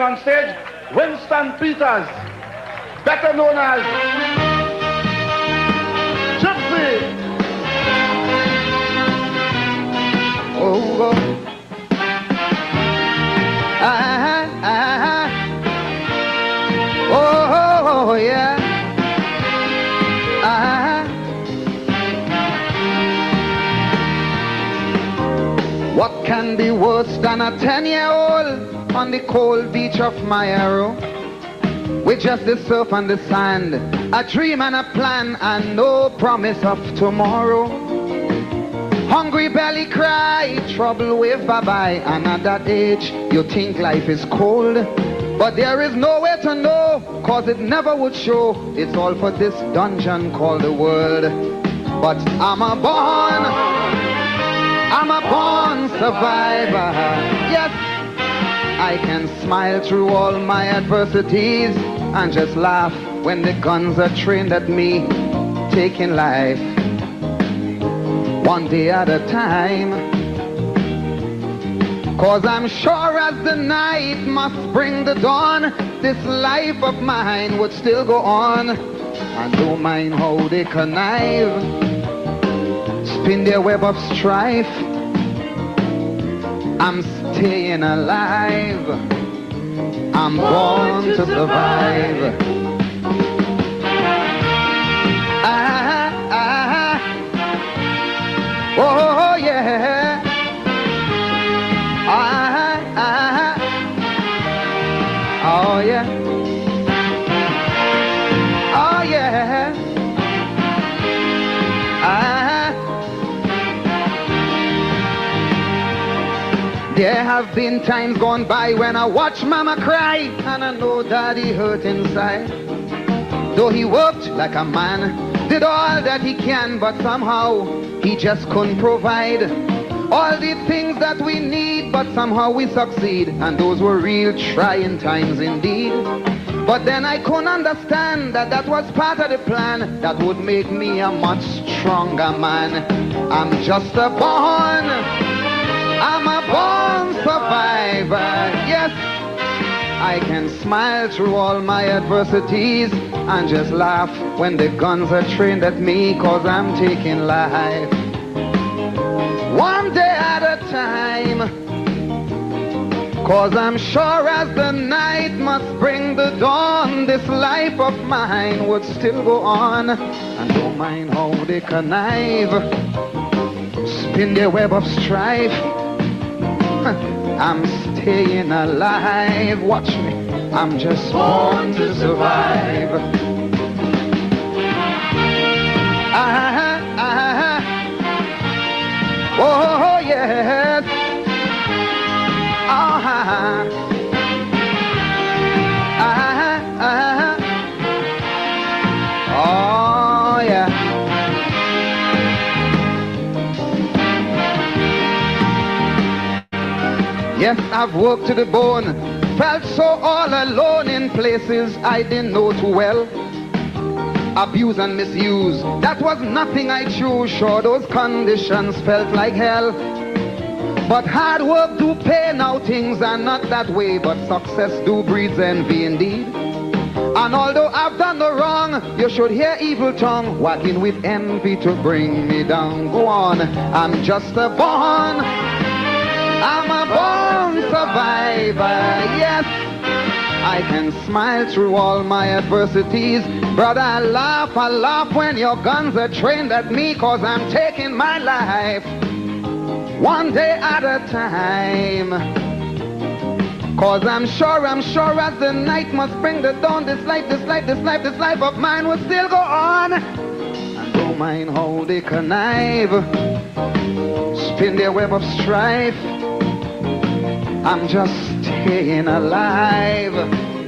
on stage, Winston Peters, better known as Gypsy. Oh, oh, yeah. What can be worse than a 10-year-old on the cold beach of my arrow? With just the surf and the sand, a dream and a plan and no promise of tomorrow. Hungry belly cry, trouble wave bye-bye. And at that age, you think life is cold. But there is no way to know, cause it never would show. It's all for this dungeon called the world. But I'm a born survivor. Yes, I can smile through all my adversities and just laugh when the guns are trained at me, taking life one day at a time. Cause I'm sure as the night must bring the dawn, this life of mine would still go on. I don't mind how they connive, spin their web of strife. I'm staying alive, I'm born to survive. Oh yeah. Oh yeah. Oh yeah. There have been times gone by when I watch mama cry and I know daddy hurt inside. Though he worked like a man, did all that he can, but somehow he just couldn't provide all the things that we need, but somehow we succeed. And those were real trying times indeed. But then I couldn't understand that that was part of the plan that would make me a much stronger man. I'm a born survivor. Yes, I can smile through all my adversities and just laugh when the guns are trained at me, cause I'm taking life one day at a time. Cause I'm sure as the night must bring the dawn, this life of mine would still go on. And don't mind how they connive, spin their web of strife. I'm staying alive, watch me, I'm just born to survive. Oh yes. Oh yeah. Yes, I've worked to the bone, felt so all alone in places I didn't know too well. Abuse and misuse, that was nothing I chose. Sure, those conditions felt like hell. But hard work do pay, now things are not that way. But success do breeds envy indeed. And although I've done the wrong, you should hear evil tongue walking with envy to bring me down. Go on, I'm a born survivor. Yes, I can smile through all my adversities. Brother, I laugh when your guns are trained at me, cause I'm taking my life one day at a time. Cause I'm sure as the night must bring the dawn, this life of mine will still go on. And don't mind how they connive, spin their web of strife. I'm just staying alive,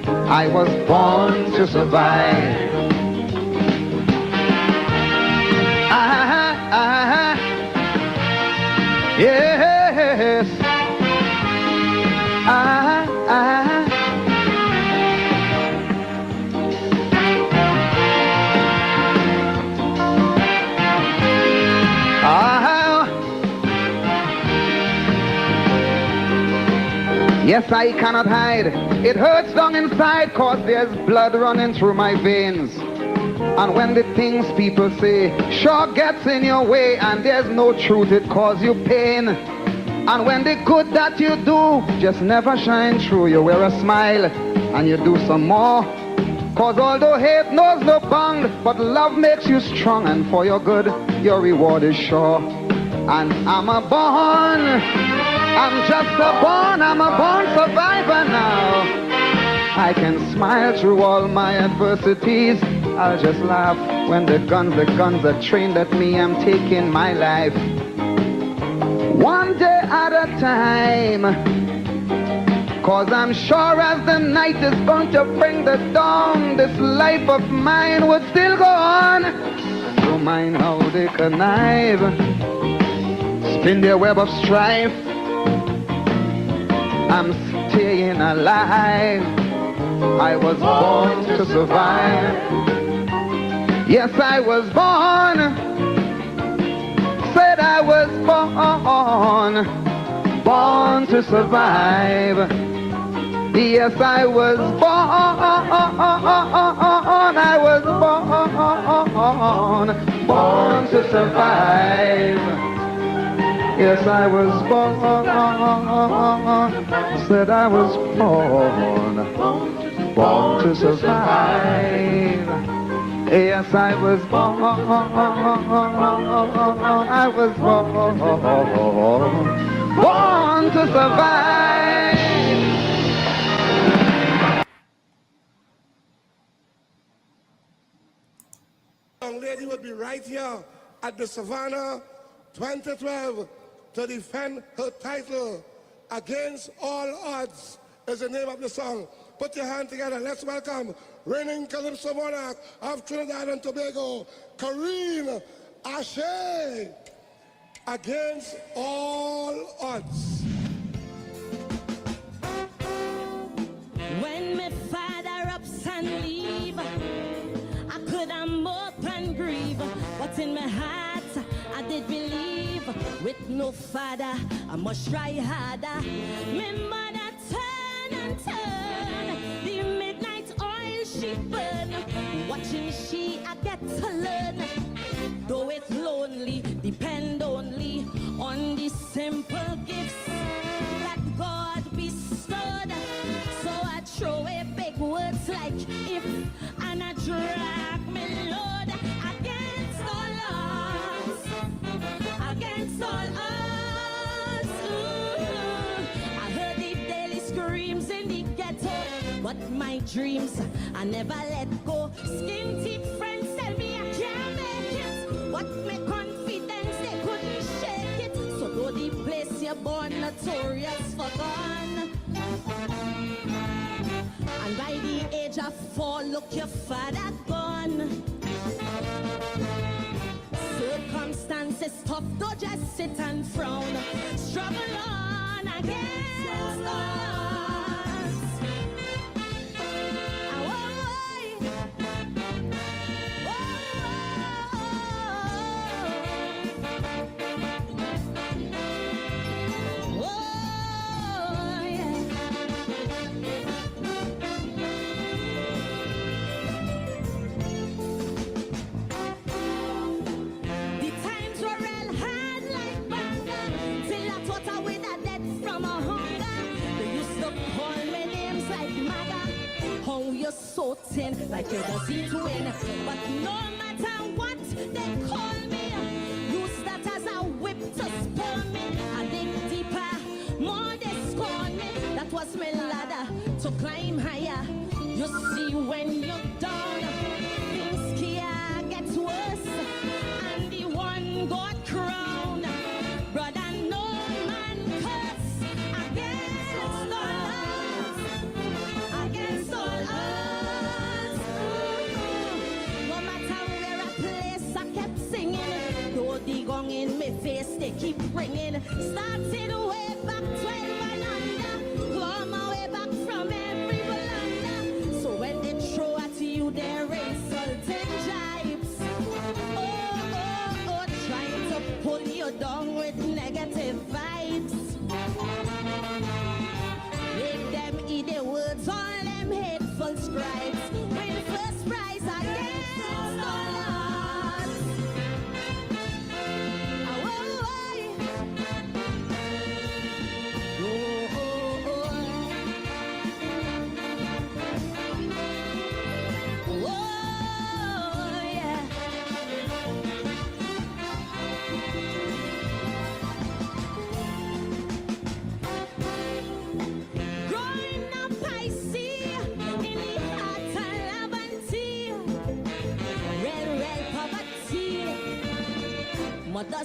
I was born to survive. Yes. Yes, I cannot hide. It hurts down inside cause there's blood running through my veins. And when the things people say sure gets in your way and there's no truth, it cause you pain. And when the good that you do just never shine through, you wear a smile and you do some more. Cause although hate knows no bound, but love makes you strong, and for your good, your reward is sure. And I'm a born survivor now. I can smile through all my adversities. I'll just laugh when the guns are trained at me. I'm taking my life one day at a time. Cause I'm sure as the night is going to bring the dawn, this life of mine would still go on. And don't mind how they connive, spin their web of strife. I'm staying alive. I was born to survive. Yes, I was born. Said I was born to survive. Yes, I was born. I was born to survive. Yes, I was born. Said I was born to survive. Yes, I was born. I was born to survive. Young lady will be right here at the Savannah 2012 to defend her title. Against All Odds is the name of the song. Put your hand together. Let's welcome reigning Calypso monarch of Trinidad and Tobago, Kareen Ashe. Against All Odds. When my father ups and leave, I could am up and grieve, but in my heart I did believe. With no father, I must try harder. My mother turn and turn, the midnight oil she burn. Watching she, I get to learn. Though it's lonely, depend only on the simple gifts that God bestowed. So I throw away big words like if, and I drag me load against all odds, against all odds. I heard the daily screams in the ghetto, but my dreams I never let go. Skin deep friends tell me I can't make it, but my confidence they couldn't shake it. So go the place you're born notorious for gone. And by the age of 4, look your father gone. Circumstances tough, don't just sit and frown. Struggle on against odds. So thin, like you're the sea to win. But no matter what they call me, use that as a whip to spur me. I dig deeper, more they scorn me. That was my ladder to climb higher. You see when you're down, things can get worse. And the one got crowned, brother, no man curse. Against all odds, against all odds. The gong in my face, they keep ringing. Started way back 12 and under. Come away back from every blunder. So when they throw at you their insulting jibes, trying to pull you down with negative vibes.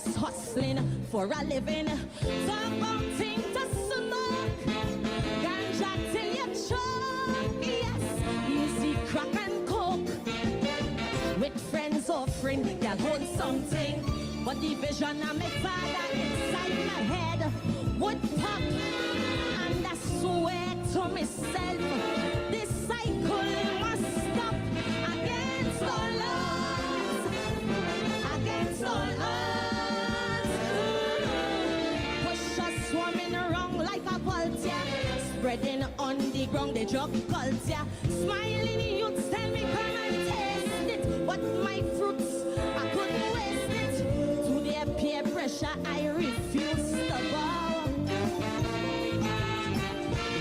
just hustling for a living. Talk about things to smoke, ganja till you choke. Yes, easy crack and coke. With friends offering, they'll hold something. But the vision of my father inside my head would pop. And I swear to myself, this cycle must stop. Against all odds, against all odds. Push us swarming around like a vulture, spreading on the ground the drug culture. Smiling youths tell me come and taste it, but my fruits I couldn't waste it. To their peer pressure I refuse to bow.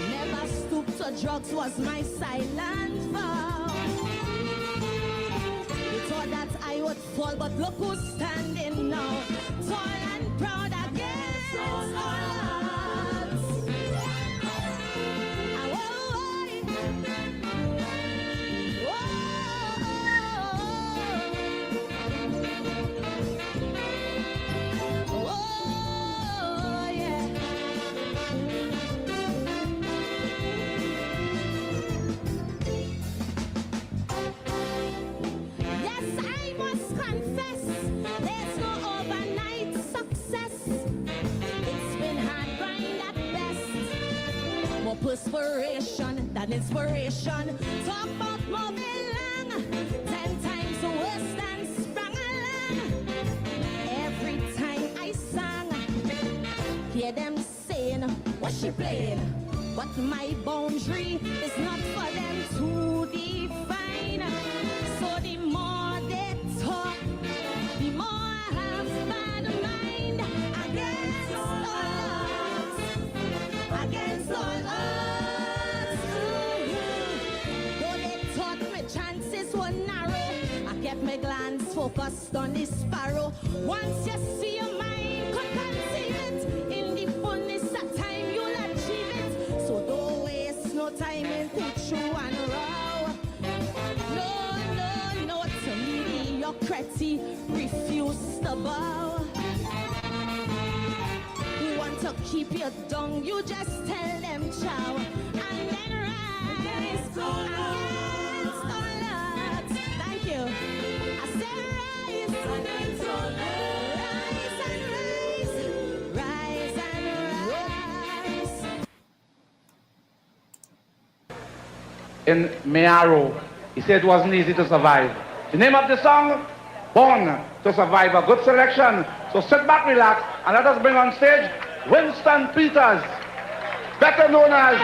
Never stoop to drugs was my silent vow. They thought that I would fall, but look who's standing now, tall and proud against all odds. Perspiration than inspiration. Talk about moving long, 10 times worse than sprung along. Every time I sang, hear them saying, what's she playing? But my boundary is not for them to define. So the more they talk, the more I have bad mind. Against all odds, against all odds. Chances were narrow. I kept my glance focused on the sparrow. Once you see your mind could conceive it, in the fullness of time you'll achieve it. So don't waste no time into true and raw. No, to mediocrity, refuse to bow. You want to keep you down, you just tell them chow. And then rise against all odds. Thank you. I said rise against all odds. Rise and rise. In Mearo, he said it wasn't easy to survive. The name of the song, Born to Survive. A good selection. So sit back, relax, and let us bring on stage Winston Peters, better known as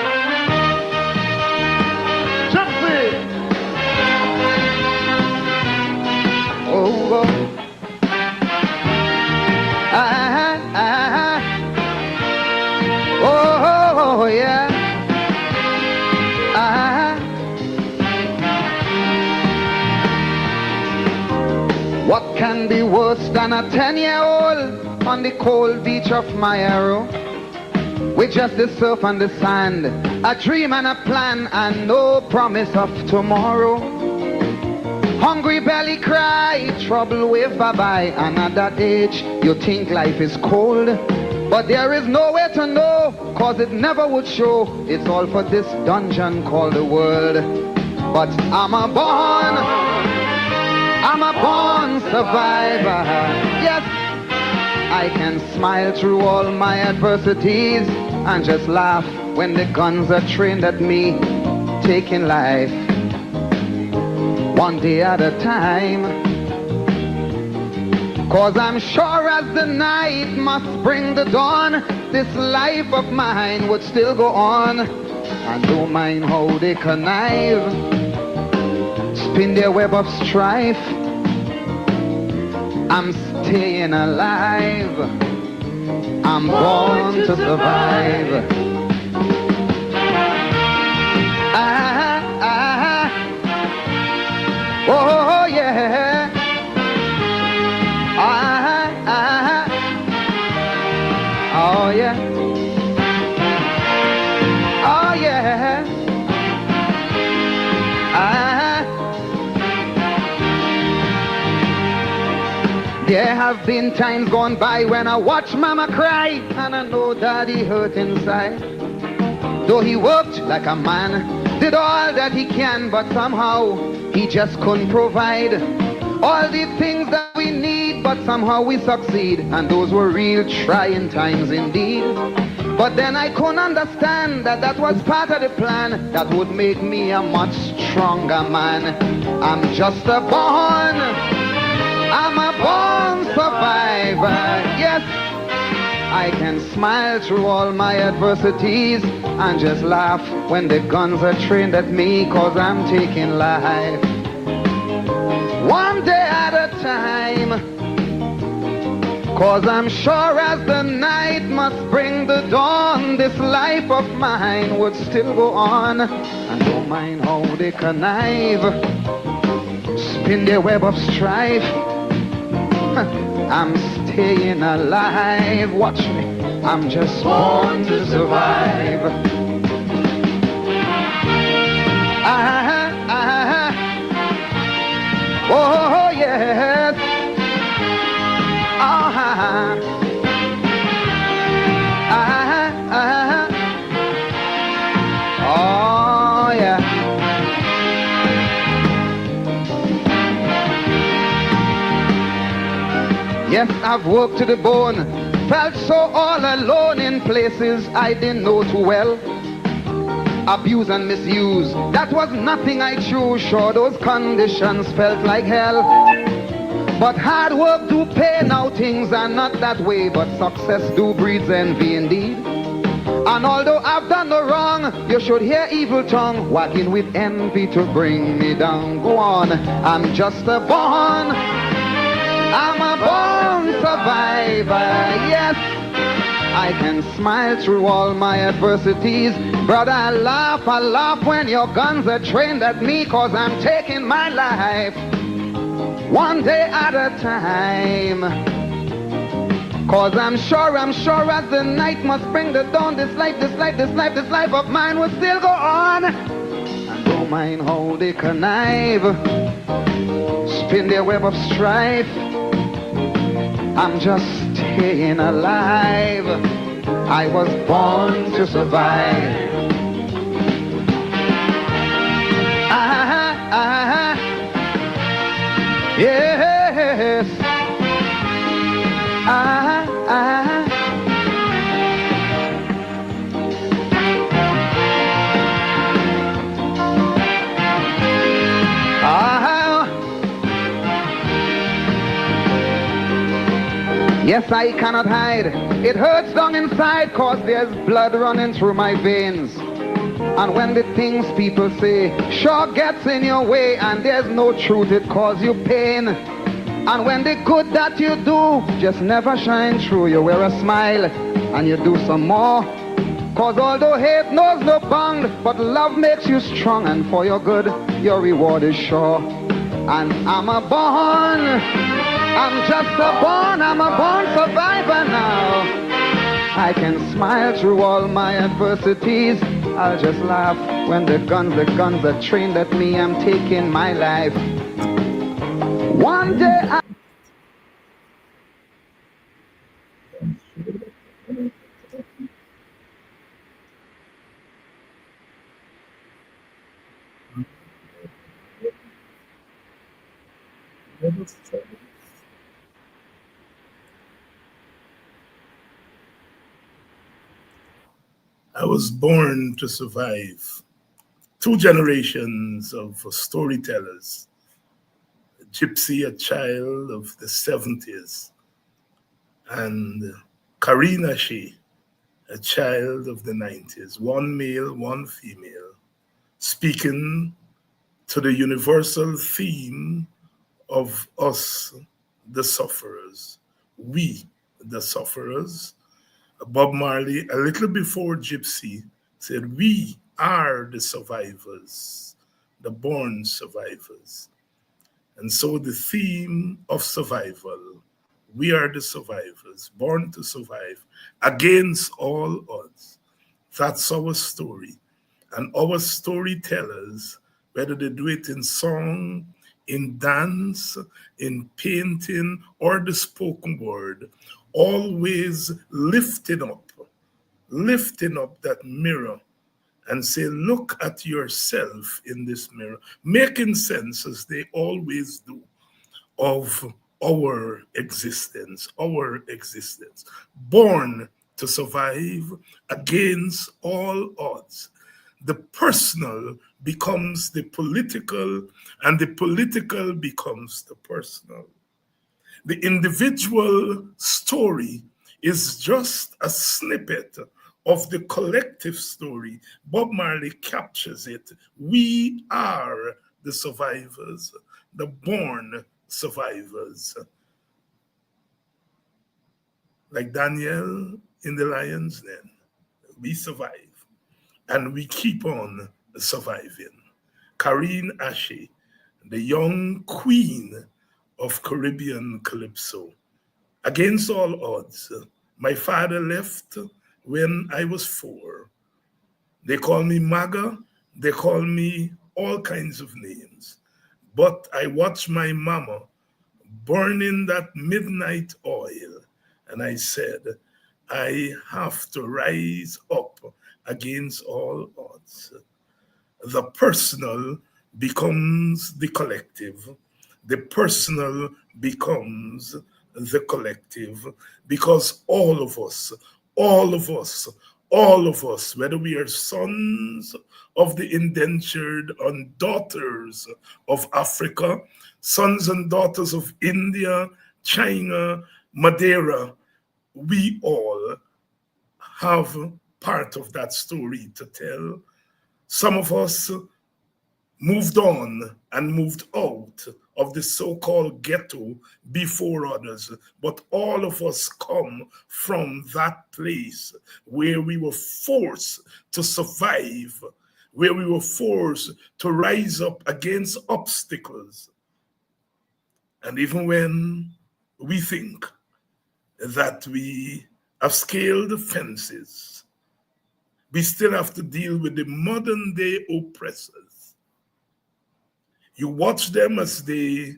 Gypsy. Oh, oh, yeah. What can be worse than a 10-year-old on the cold beach of Mearo? With just the surf and the sand, a dream and a plan and no promise of tomorrow. Hungry belly cry, trouble wave bye-bye. Another age, you think life is cold, but there is no way to know, cause it never would show. It's all for this dungeon called the world. But I'm a born survivor. Yes, I can smile through all my adversities and just laugh when the guns are trained at me, taking life one day at a time. Cause I'm sure as the night must bring the dawn, this life of mine would still go on. I don't mind how they connive, spin their web of strife. I'm staying alive. I'm born to survive. Oh yeah. Oh yeah. Oh yeah. There have been times gone by when I watch mama cry, and I know daddy hurt inside. Though he worked like a man, did all that he can, but somehow he just couldn't provide all the things that we need, but somehow we succeed, and those were real trying times indeed. But then I couldn't understand that that was part of the plan that would make me a much stronger man. I'm just a born survivor, yes. I can smile through all my adversities and just laugh when the guns are trained at me, 'cause I'm taking life one day at a time. 'Cause I'm sure as the night must bring the dawn, this life of mine would still go on. And don't mind how they connive, spin their web of strife. I'm staying alive, watch me, I'm just born to survive. Oh yes. Oh yeah. Yes, I've worked to the bone, felt so all alone in places I didn't know too well. Abuse and misuse, that was nothing I chose. Sure, those conditions felt like hell. But hard work do pay, now things are not that way. But success do breeds envy indeed. And although I've done no wrong, you should hear evil tongue working with envy to bring me down. Go on, I'm just a born survivor, yes. I can smile through all my adversities. Brother, I laugh when your guns are trained at me, 'cause I'm taking my life one day at a time. 'Cause I'm sure as the night must bring the dawn, this life of mine will still go on. And don't mind how they connive, spin their web of strife. I'm just staying alive. I was born to survive. Yes. Yes, I cannot hide. It hurts down inside, 'cause there's blood running through my veins. And when the things people say sure gets in your way and there's no truth, it causes you pain. And when the good that you do just never shine through, you wear a smile and you do some more. 'Cause although hate knows no bound, but love makes you strong, and for your good, your reward is sure. And I'm a born survivor now. I can smile through all my adversities. I'll just laugh when the guns are trained at me. I'm taking my life one day. I was born to survive. Two generations of storytellers. Gypsy, a child of the 70s, and Karina Shea, a child of the 90s. One male, one female, speaking to the universal theme of us, the sufferers. We, the sufferers. Bob Marley, a little before Gypsy, said, we are the survivors, the born survivors. And so the theme of survival, we are the survivors, born to survive against all odds. That's our story. And our storytellers, whether they do it in song, in dance, in painting, or the spoken word, always lifting up that mirror and say, look at yourself in this mirror, making sense as they always do of our existence, born to survive against all odds. The personal becomes the political, and the political becomes the personal. The individual story is just a snippet of the collective story. Bob Marley captures it. We are the survivors, the born survivors. Like Daniel in the lion's den, we survive and we keep on surviving. Karine Ashe, the young queen of Caribbean Calypso. Against all odds, my father left when I was 4. They call me Maga, they call me all kinds of names. But I watched my mama burning that midnight oil, and I said, I have to rise up against all odds. The personal becomes the collective. The personal becomes the collective, because all of us, whether we are sons of the indentured and daughters of Africa, sons and daughters of India, China, Madeira, we all have part of that story to tell. Some of us moved on and moved out of the so-called ghetto before others, but all of us come from that place where we were forced to survive, where we were forced to rise up against obstacles. And even when we think that we have scaled fences, we still have to deal with the modern day oppressors. You watch them as they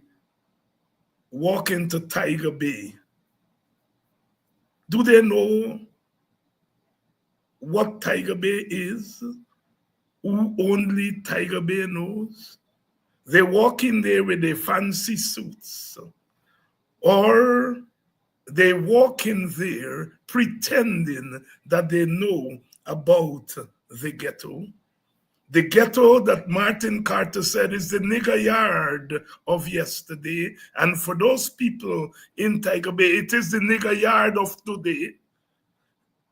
walk into Tiger Bay. Do they know what Tiger Bay is? Who only Tiger Bay knows? They walk in there with their fancy suits, or they walk in there pretending that they know about the ghetto. The ghetto that Martin Carter said is the nigger yard of yesterday. And for those people in Tiger Bay, it is the nigger yard of today.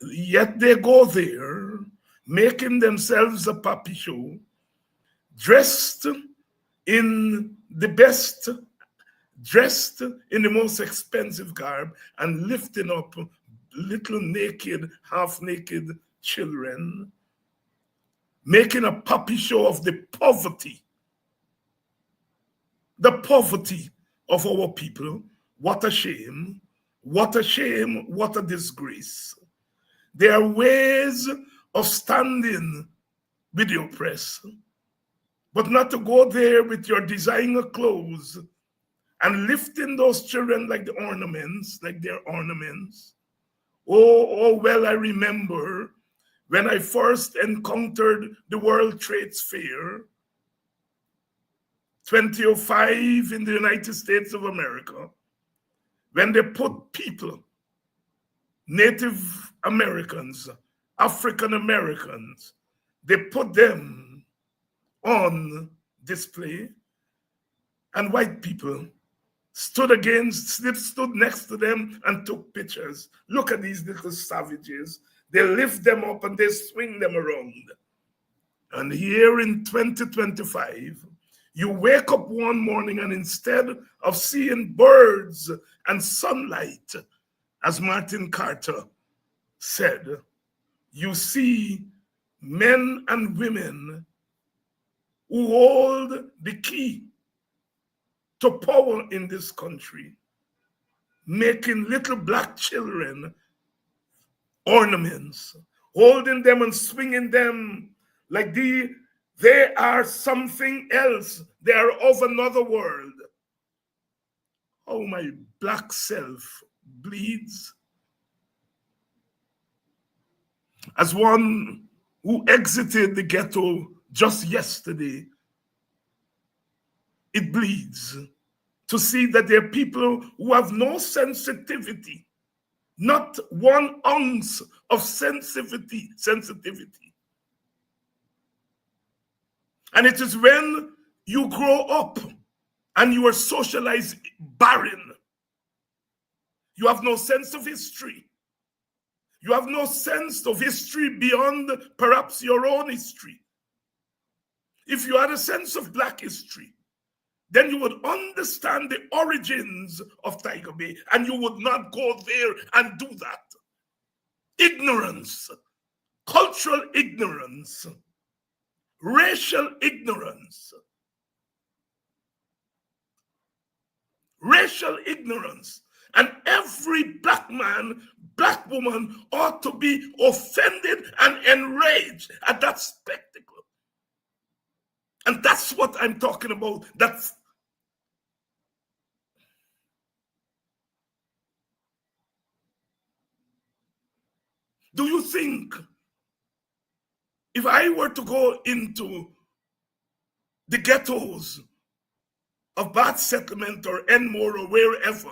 Yet they go there, making themselves a puppy show, dressed in the best, dressed in the most expensive garb, and lifting up little naked, half-naked children, making a puppy show of the poverty of our people. What a shame, what a shame, what a disgrace. There are ways of standing with the oppressed, but not to go there with your designer clothes and lifting those children like the ornaments, like their ornaments. Oh, well, I remember when I first encountered the World Trade Fair, 2005 in the United States of America, when they put people, Native Americans, African Americans, they put them on display, and white people stood next to them and took pictures. Look at these little savages. They lift them up and they swing them around. And here in 2025, you wake up one morning and instead of seeing birds and sunlight, as Martin Carter said, you see men and women who hold the key to power in this country, making little black children ornaments, holding them and swinging them like They are something else. They are of another world. Oh, my black self bleeds. As one who exited the ghetto just yesterday, it bleeds to see that there are people who have no sensitivity, not 1 ounce of sensitivity. And it is when you grow up and you are socialized barren, you have no sense of history. You have no sense of history beyond perhaps your own history. If you had a sense of black history, then you would understand the origins of Tiger Bay, and you would not go there and do that. Ignorance, cultural ignorance, racial ignorance, and every black man, black woman ought to be offended and enraged at that spectacle. And that's what I'm talking about. Do you think if I were to go into the ghettos of Bath Settlement or Enmore or wherever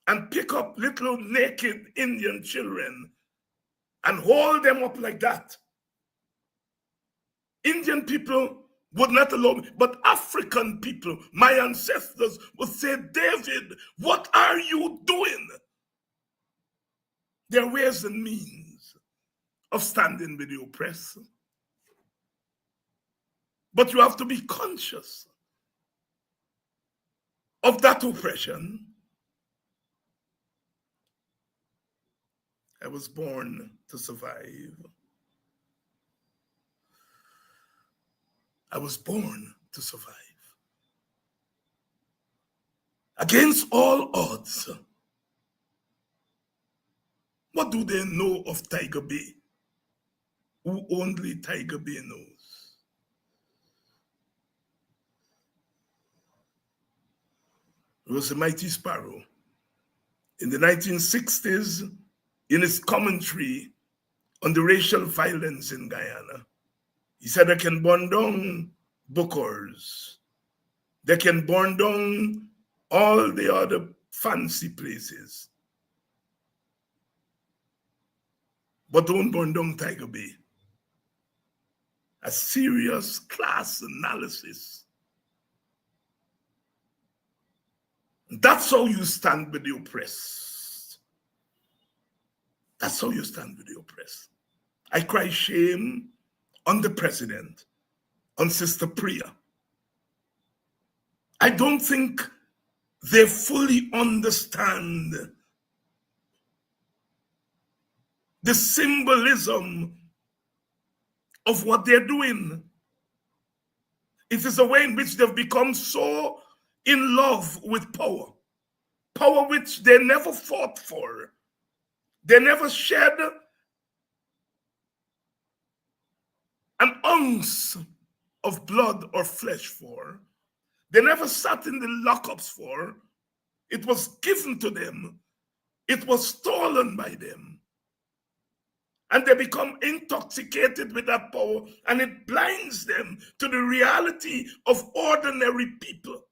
and pick up little naked Indian children and hold them up like that, Indian people would not allow me, but African people, my ancestors, would say, David, what are you doing? There are ways and means of standing with the oppressed. But you have to be conscious of that oppression. I was born to survive. I was born to survive. Against all odds, what do they know of Tiger Bay? Who only Tiger Bay knows? It was a mighty sparrow. In the 1960s, in his commentary on the racial violence in Guyana, he said, they can burn down Bookers. They can burn down all the other fancy places. But don't burn down Tiger Bay. A serious class analysis. That's how you stand with the oppressed. That's how you stand with the oppressed. I cry shame on the president, on Sister Priya. I don't think they fully understand the symbolism of what they're doing. It is a way in which they've become so in love with power, power which they never fought for. They never shed an ounce of blood or flesh for. They never sat in the lockups for. It was given to them. It was stolen by them. And they become intoxicated with that power, and it blinds them to the reality of ordinary people.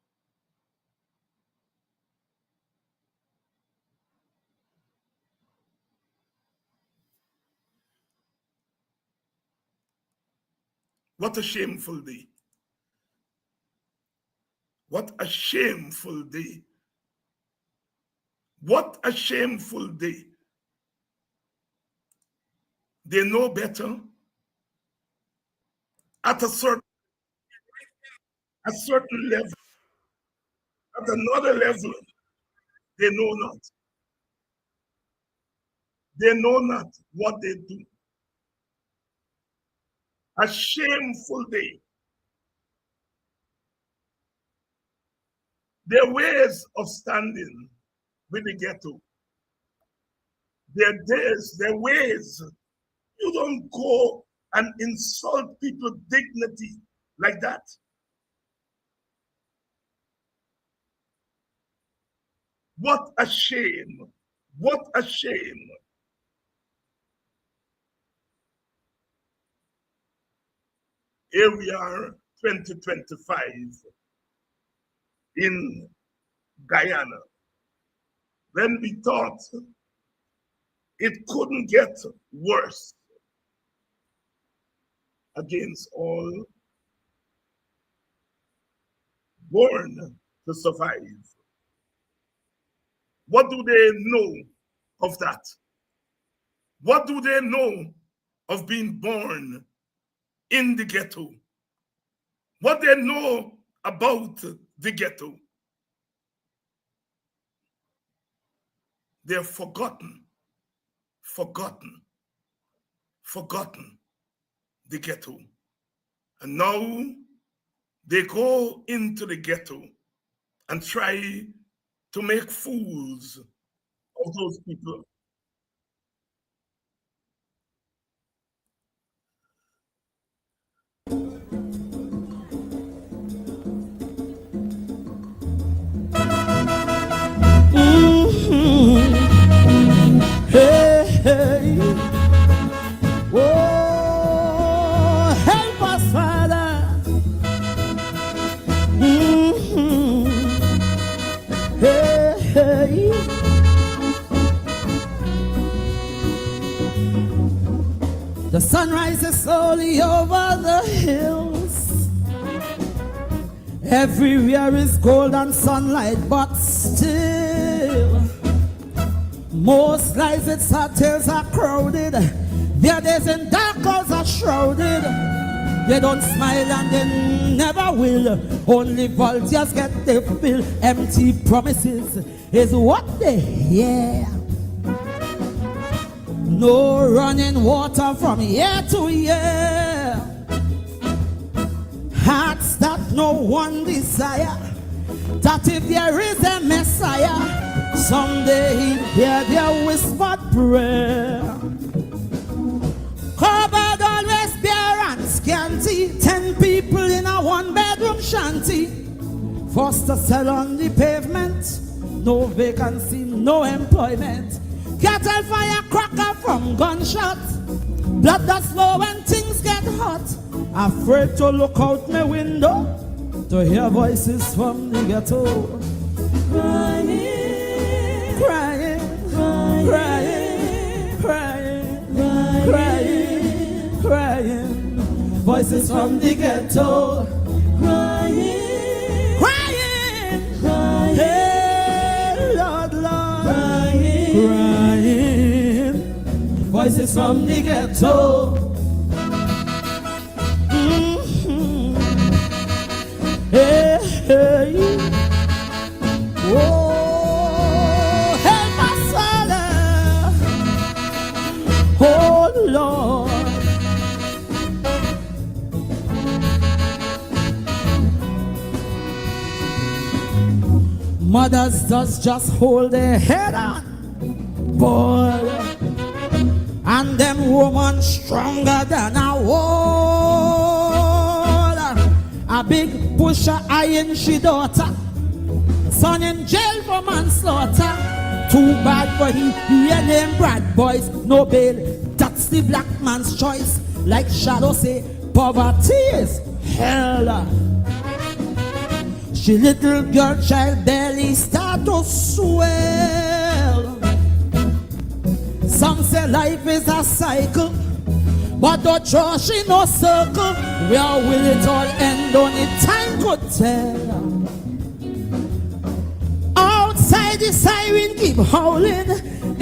What a shameful day. What a shameful day. What a shameful day. They know better. At a certain level, at another level, they know not. They know not what they do. A shameful day. Their ways of standing with the ghetto, their days, their ways. You don't go and insult people's dignity like that? What a shame. What a shame. Here we are, 2025, in Guyana, when we thought it couldn't get worse against all born to survive. What do they know of that? What do they know of being born in the ghetto? What they know about the ghetto? They're forgotten the ghetto. And now they go into the ghetto and try to make fools of those people. Hey, hey. Oh, help us, Father. Hey, hey. The sun rises slowly over the hills. Everywhere is golden sunlight, but still most lives its hotels are crowded. Their days in dark clouds are shrouded. They don't smile and they never will. Only vultures get their fill. Empty promises is what they hear. No running water from year to year. Hearts that no one desire. That if there is a Messiah, someday he'll hear their whispered prayer. Covered always bare and scanty. 10 people in a one-bedroom shanty. Forced to sell on the pavement. No vacancy, no employment. Cattle fire cracker from gunshots. Blood that's low when things get hot. Afraid to look out my window to hear voices from the ghetto. Crying, crying, crying, crying, crying, crying. Voices from the ghetto. Crying, crying, crying. Hey, Lord, Lord. Crying, crying. Voices from the ghetto. Hey, hey. Oh, help us, Father. Oh, Lord. Mothers just hold their head on, boy. And them woman stronger than a wall. A big pusher eyeing she daughter. Son in jail for manslaughter. Too bad for he and them bad boys. No bail, that's the black man's choice. Like Shadow say, poverty is hell. She little girl child belly start to swell. Some say life is a cycle, but don't draw she no circle. Where will it all end? Only time could tell. Outside the siren keep howling.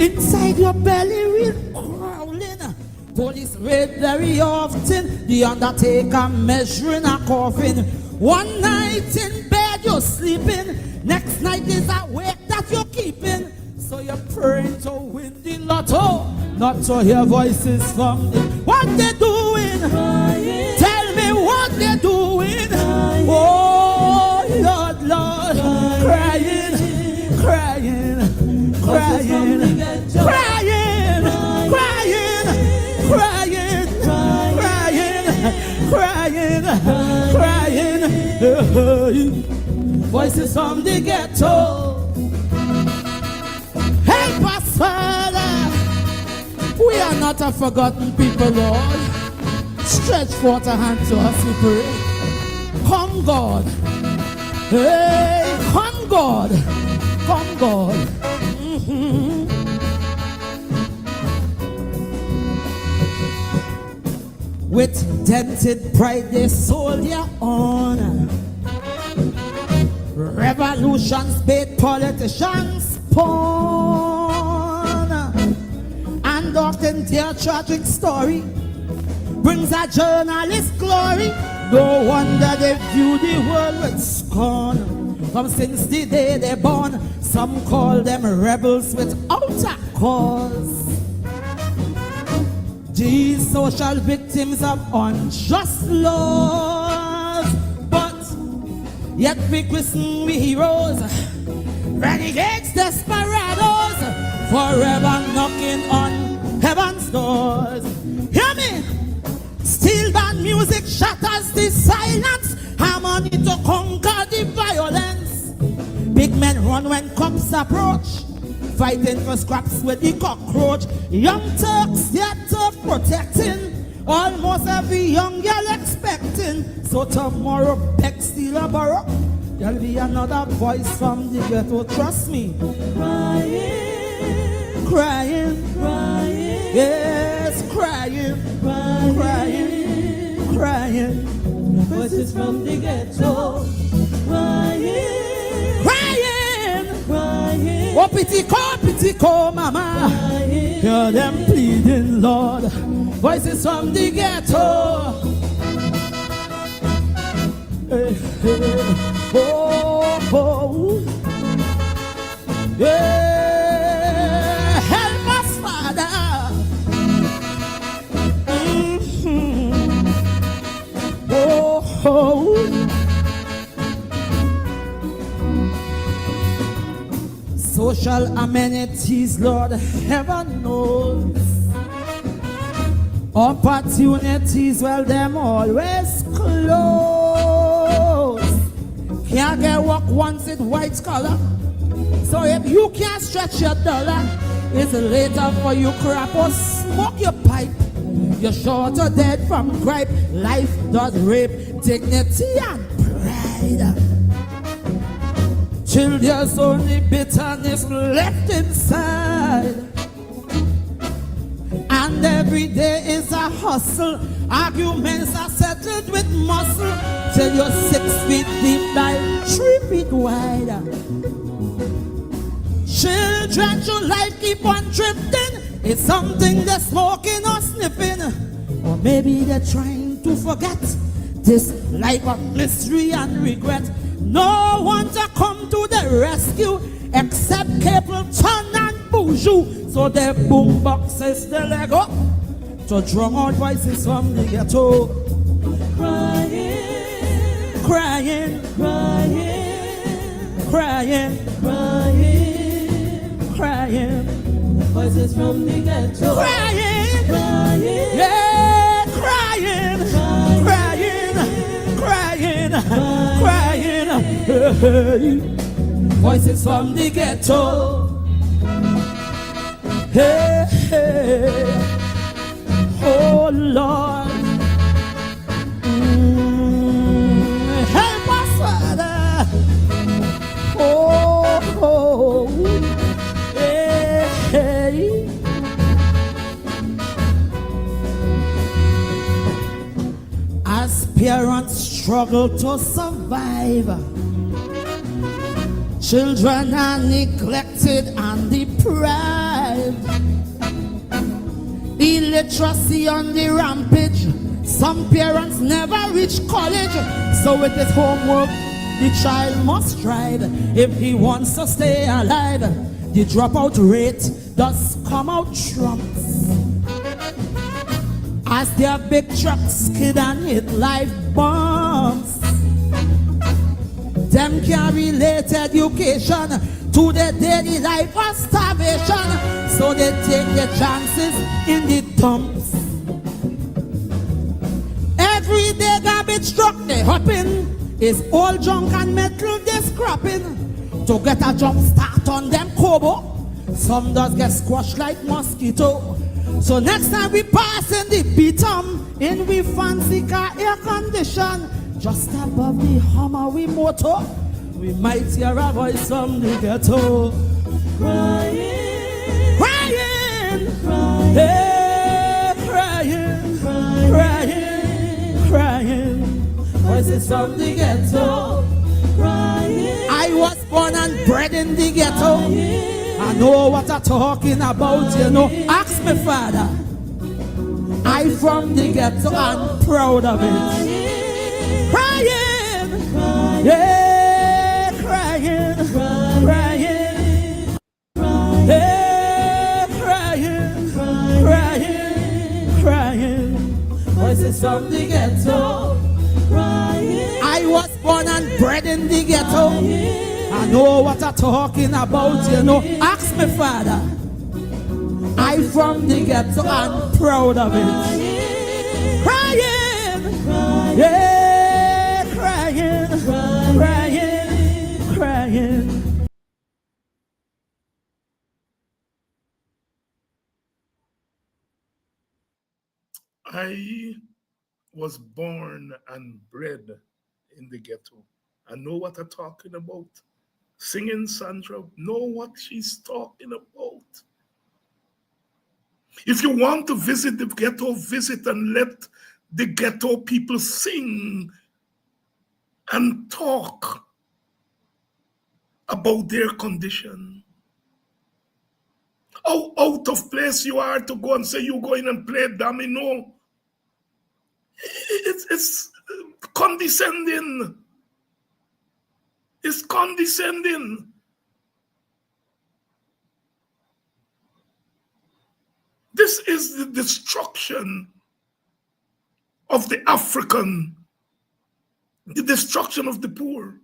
Inside your belly real crawling. Police raid very often. The undertaker measuring a coffin. One night in bed you're sleeping. Next night is a wake that you're keeping. So you're praying to win the lotto, not to hear voices from the... What they doing? Crying. Tell me what they're doing. Crying. Oh, Lord, Lord. Crying, crying, crying, crying, crying, crying, crying, crying. crying. Voices from the ghetto. Help us, Father. We are not a forgotten people, Lord. Stretch forth a hand to us, we pray. Come, God. Hey, come, God. Come, God. With dented pride they sold their honor. Revolutions bait politicians pawn. And often their tragic story brings a journalist glory. No wonder they view the world with scorn. From since the day they're born, some call them rebels without a cause. These social victims of unjust laws, but yet we christen we heroes, renegades, desperados, forever knocking on heaven's doors. Hear me! Steel band music shatters the silence, harmony to conquer the violence. Big men run when cops approach, fighting for scraps with the cockroach. Young Turks, they're tough protecting, almost every young girl expecting. So tomorrow, Peck steal a borrow, there'll be another voice from the ghetto, trust me. Crying, crying, crying, yes, crying, crying, crying, crying. Voices from the ghetto, crying, crying, crying. Oh, pity call, mama. Crying. Hear them pleading, Lord. Voices from the ghetto. Hey, hey. Oh, oh. Yeah. Help us, Father. Oh, oh. Social amenities, Lord, heaven knows. Opportunities, well, them always close. Can't get work once in white collar. So if you can't stretch your dollar, it's later for you crap or smoke your pipe. You're short or dead from gripe. Life does rape dignity and pride. Till there's only bitterness left inside. And every day is a hustle. Arguments are settled with muscle. Till you're 6 feet deep by 3 feet wide. Children should life keep on drifting. It's something they're smoking or sniffing. Or maybe they're trying to forget this life of mystery and regret. No one to come to the rescue except Capleton and Boujou. So their boom boxes they leg up to drum out voices from the ghetto. Crying, crying, crying, crying, crying, crying. Voices from the ghetto. Crying, crying, yeah, crying, crying, crying, crying. Voices from the ghetto. Hey, hey. Oh Lord, help us, Father. Oh, oh. Hey, hey. As parents struggle to survive, children are neglected and deprived. Illiteracy on the rampage. Some parents never reach college, so with his homework, the child must strive if he wants to stay alive. The dropout rate does come out trumps. As their big trucks skid and hit life bombs, them can't relate education to their daily life of starvation, so they take their chances in the dumps. Every day gonna be garbage truck they hopping. Is all junk and metal they scrapping. To get a jump start on them Kobo. Some does get squashed like mosquito. So next time we pass in the beatum, in we fancy car air condition, just above the Hummer we motor, we might hear a voice from the ghetto. Crying, crying, crying, hey, crying, crying, crying, voices from the ghetto. Crying, I was born and bred in the ghetto. Crying, I know what I'm talking about, you know. Ask me, Father. I from the ghetto and proud of it. Crying, crying, yeah, crying, crying, yeah, crying, crying, crying. Voices from the ghetto. Crying. I was born and bred in the ghetto. I know what I'm talking about, you know. Ask me, Father. I from the ghetto and proud of it. Crying, crying, yeah, crying, crying, crying. I was born and bred in the ghetto. I know what I'm talking about. Singing Sandra, know what she's talking about. If you want to visit the ghetto, visit and let the ghetto people sing and talk about their condition. How out of place you are to go and say you go in and play domino. It's condescending. It's condescending. This is the destruction of the African, the destruction of the poor.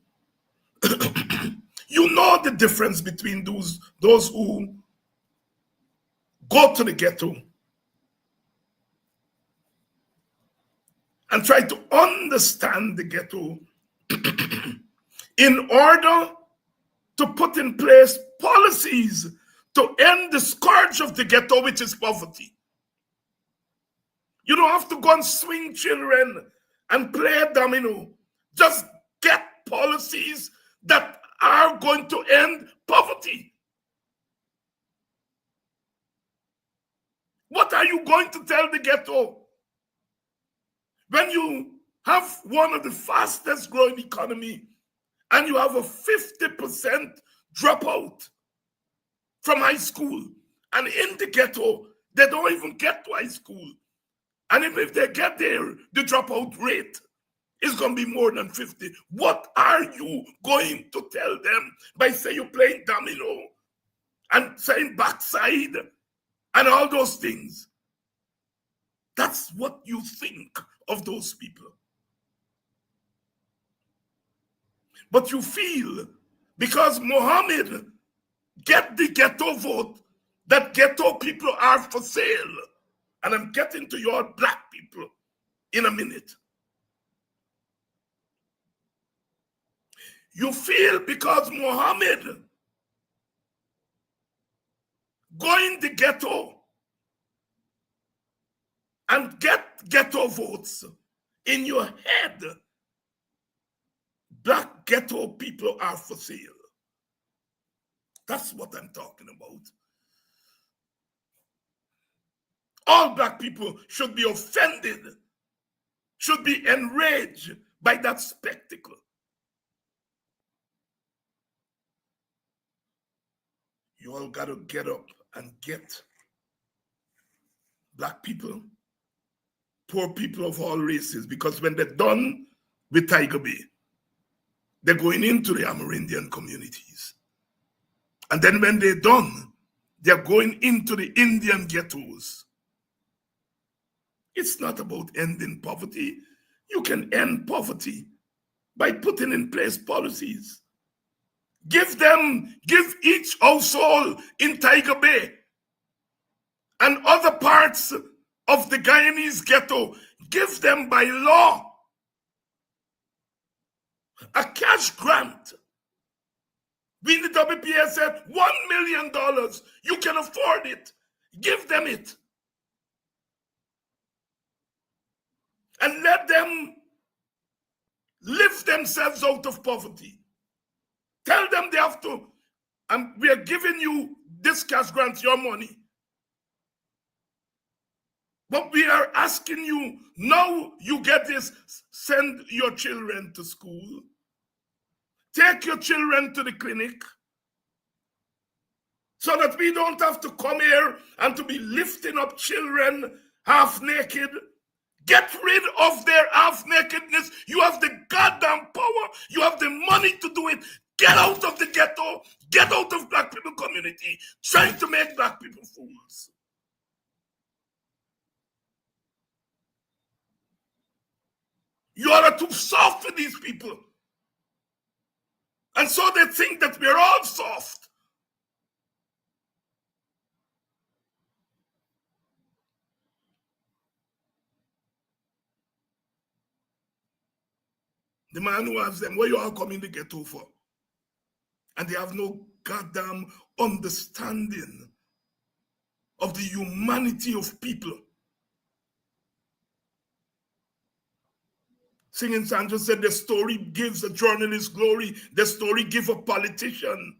You know the difference between those who go to the ghetto and try to understand the ghetto in order to put in place policies to end the scourge of the ghetto, which is poverty. You don't have to go and swing children and play domino. Just get policies that are going to end poverty. What are you going to tell the ghetto when you have one of the fastest growing economy and you have a 50% dropout from high school, and in the ghetto they don't even get to high school, and even if they get there, the dropout rate is going to be more than 50. What are you going to tell them by saying you're playing domino and saying backside and all those things? That's what you think of those people. But you feel because Muhammad get the ghetto vote that ghetto people are for sale. And I'm getting to your black people in a minute. You feel because Muhammad go in the ghetto and get ghetto votes, in your head, black ghetto people are for sale. That's what I'm talking about. All black people should be offended, should be enraged by that spectacle. You all got to get up and get black people, poor people of all races, because when they're done with Tiger Bay, they're going into the Amerindian communities. And then when they're done, they're going into the Indian ghettos. It's not about ending poverty. You can end poverty by putting in place policies. Give each household in Tiger Bay and other parts of the Guyanese ghetto, give them by law A cash grant. We in the WPA said $1 million. You can afford it. Give them it. And let them lift themselves out of poverty. Tell them they have to, and we are giving you this cash grant, your money. But we are asking you, now you get this, send your children to school. Take your children to the clinic so that we don't have to come here and to be lifting up children half naked. Get rid of their half nakedness. You have the goddamn power. You have the money to do it. Get out of the ghetto. Get out of black people community trying to make black people fools. You are too soft for these people. And so they think that we're all soft. The man who asks them, where you all coming to ghetto for? And they have no goddamn understanding of the humanity of people. Singing Sandra said the story gives a journalist glory. The story gives a politician.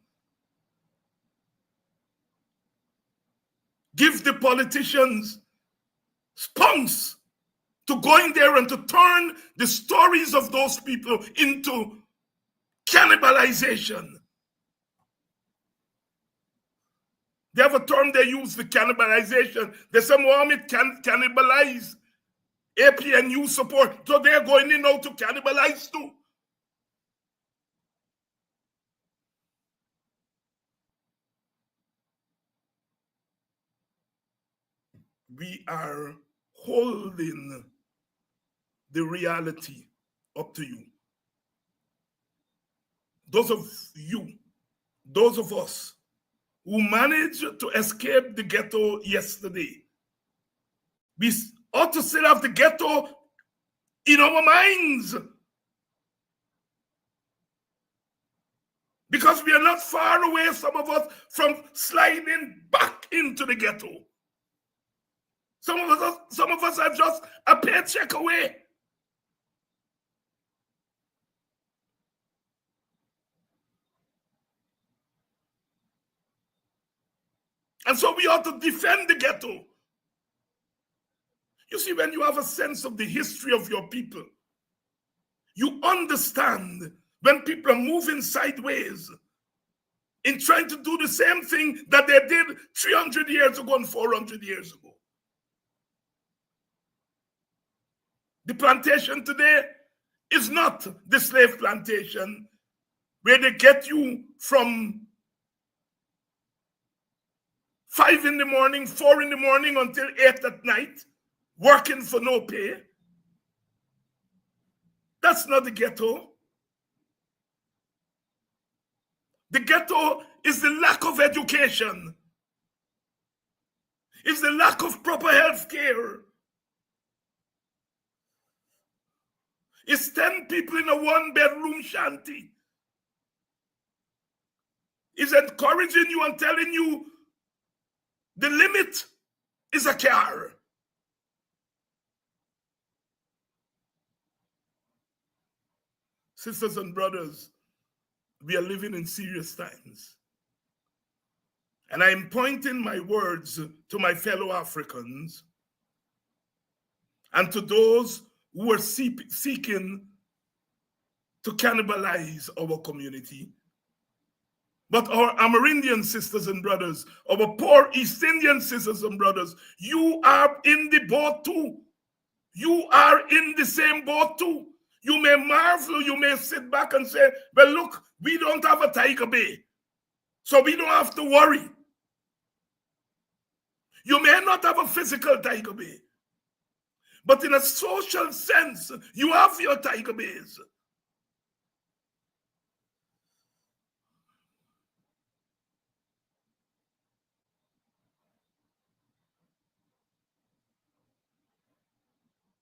Give the politicians spunks to go in there and to turn the stories of those people into cannibalization. They have a term they use for cannibalization. They say Mohammed can cannibalize APNU support. So they're going in now to cannibalize too. We are holding the reality up to you. Those of you, those of us who managed to escape the ghetto yesterday, we ought to still have the ghetto in our minds. Because we are not far away, some of us, from sliding back into the ghetto. Some of us are just a paycheck away. And so we ought to defend the ghetto. You see, when you have a sense of the history of your people, you understand when people are moving sideways in trying to do the same thing that they did 300 years ago and 400 years ago. The plantation today is not the slave plantation where they get you from 5 in the morning, 4 in the morning until 8 at night, working for no pay. That's not the ghetto. The ghetto is the lack of education. It's the lack of proper health care. It's 10 people in a 1-bedroom shanty. It's encouraging you and telling you the limit is a car. Sisters and brothers, we are living in serious times. And I am pointing my words to my fellow Africans and to those who are seeking to cannibalize our community. But our Amerindian sisters and brothers, our poor East Indian sisters and brothers, you are in the boat too. You are in the same boat too. You may marvel, you may sit back and say, well, look, we don't have a Tiger Bay, so we don't have to worry. You may not have a physical Tiger Bay, but in a social sense, you have your Tiger Bays.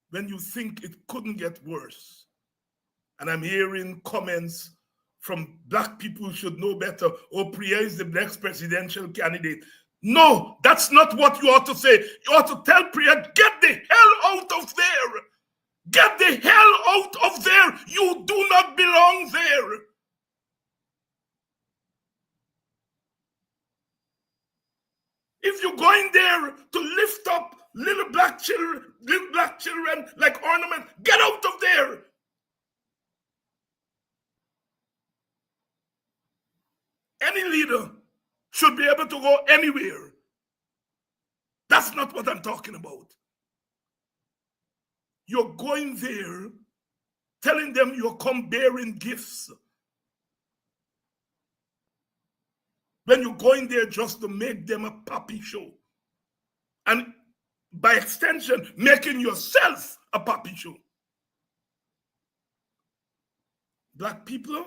When you think it couldn't get worse, And I'm hearing comments from black people who should know better. Oh, Priya is the next presidential candidate. No, that's not what you ought to say. You ought to tell Priya, get the hell out of there. Get the hell out of there. You do not belong there. If you're going there to lift up little black children like ornament, get out of there. Any leader should be able to go anywhere. That's not what I'm talking about. You're going there, telling them you're come bearing gifts. When you're going there just to make them a puppy show. And by extension, making yourself a puppy show. Black people,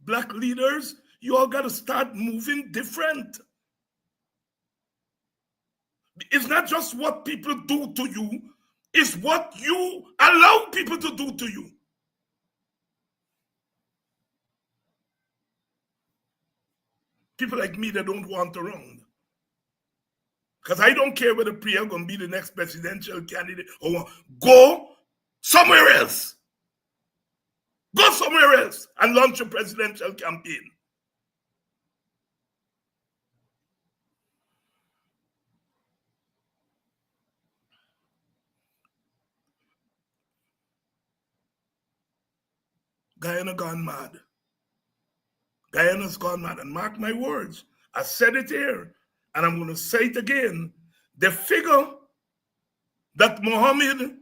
black leaders, you all got to start moving different. It's not just what people do to you, it's what you allow people to do to you. People like me that don't want around. Because I don't care whether Priya going to be the next presidential candidate or go somewhere else. Go somewhere else and launch a presidential campaign. Guyana gone mad. Guyana's gone mad. And mark my words, I said it here, and I'm going to say it again. The figure that Mohammed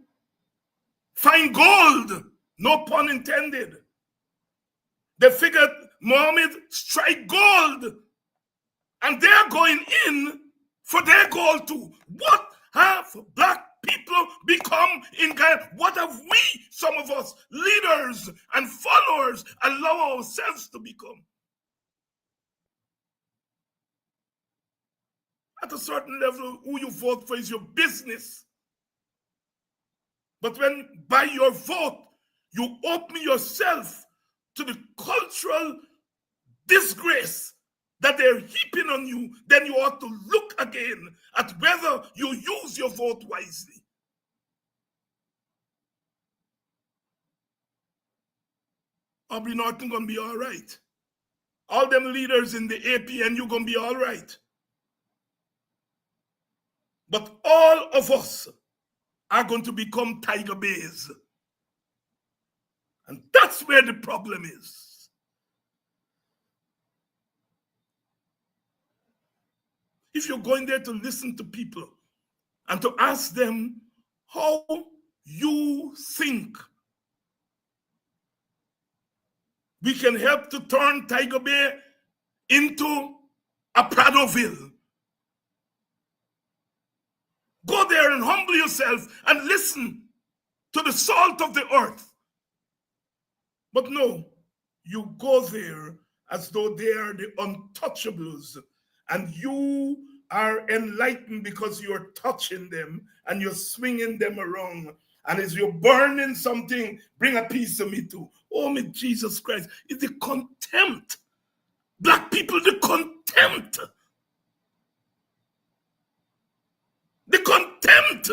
find gold, no pun intended. The figure Mohammed strike gold, and they're going in for their gold too. What have black people become in Guyana? What have we, some of us, leaders and followers, allow ourselves to become? At a certain level, who you vote for is your business. But when by your vote, you open yourself to the cultural disgrace that they're heaping on you, then you ought to look again at whether you use your vote wisely. Aubrey Norton gonna be all right. All them leaders in the APN, you gonna be all right. But all of us are going to become Tiger Bays. And that's where the problem is. If you're going there to listen to people and to ask them how you think we can help to turn Tiger Bay into a Pradoville. Go there and humble yourself and listen to the salt of the earth. But no, you go there as though they are the untouchables, and you are enlightened because you're touching them and you're swinging them around. And as you're burning something, bring a piece of me too. Oh, my Jesus Christ, it's the contempt. Black people, the contempt. The contempt.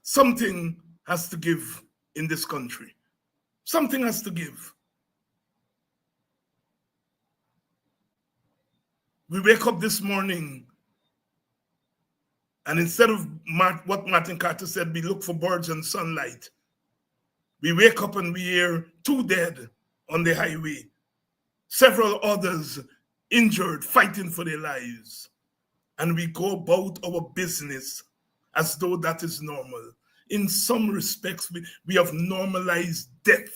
Something has to give in this country. Something has to give. We wake up this morning, and instead of what Martin Carter said, we look for birds and sunlight. We wake up and we hear 2 dead on the highway, several others injured, fighting for their lives. And we go about our business as though that is normal. In some respects, we have normalized death.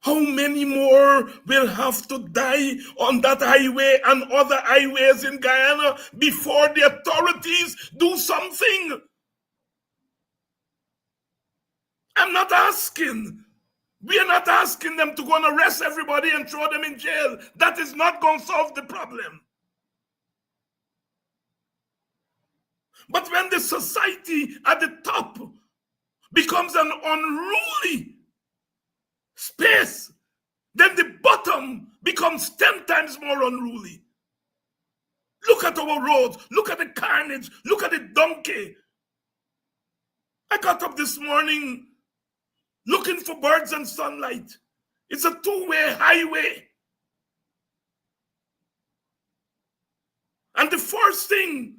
How many more will have to die on that highway and other highways in Guyana before the authorities do something? I'm not asking We are not asking them to go and arrest everybody and throw them in jail. That is not going to solve the problem. But when the society at the top becomes an unruly space, then the bottom becomes 10 times more unruly. Look at our roads. Look at the carnage. Look at the donkey. I got up this morning looking for birds and sunlight. It's a two-way highway. And the first thing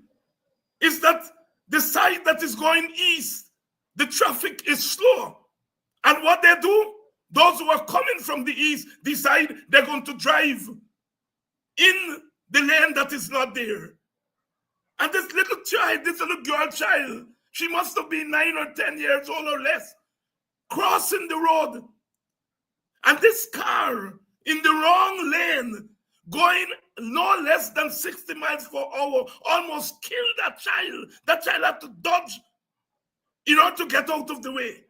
is that the side that is going east, the traffic is slow. And what they do, those who are coming from the east decide they're going to drive in the lane that is not there. And this little child, this little girl child, she must have been 9 or 10 years old or less, crossing the road. And this car in the wrong lane, going no less than 60 miles per hour, almost killed that child. That child had to dodge in order to get out of the way.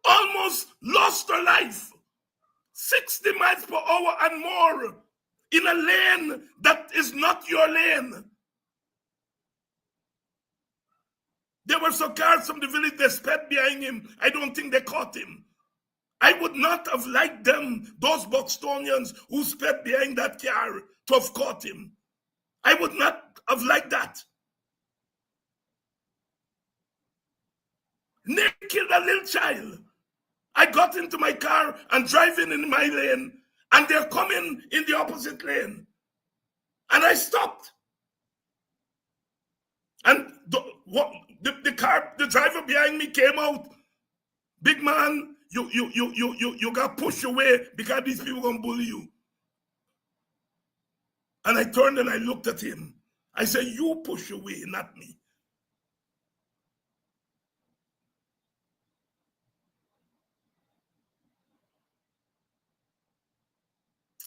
Almost lost her life. 60 miles per hour and more in a lane that is not your lane. There were some cars from the village, they sped behind him. I don't think they caught him. I would not have liked them, those Buxtonians who sped behind that car, to have caught him. I would not have liked that. They killed a little child. I got into my car and driving in my lane, and they're coming in the opposite lane. And I stopped. And the driver behind me came out. Big man, you got pushed away because these people gonna bully you. And I turned and I looked at him. I said, you push away, not me.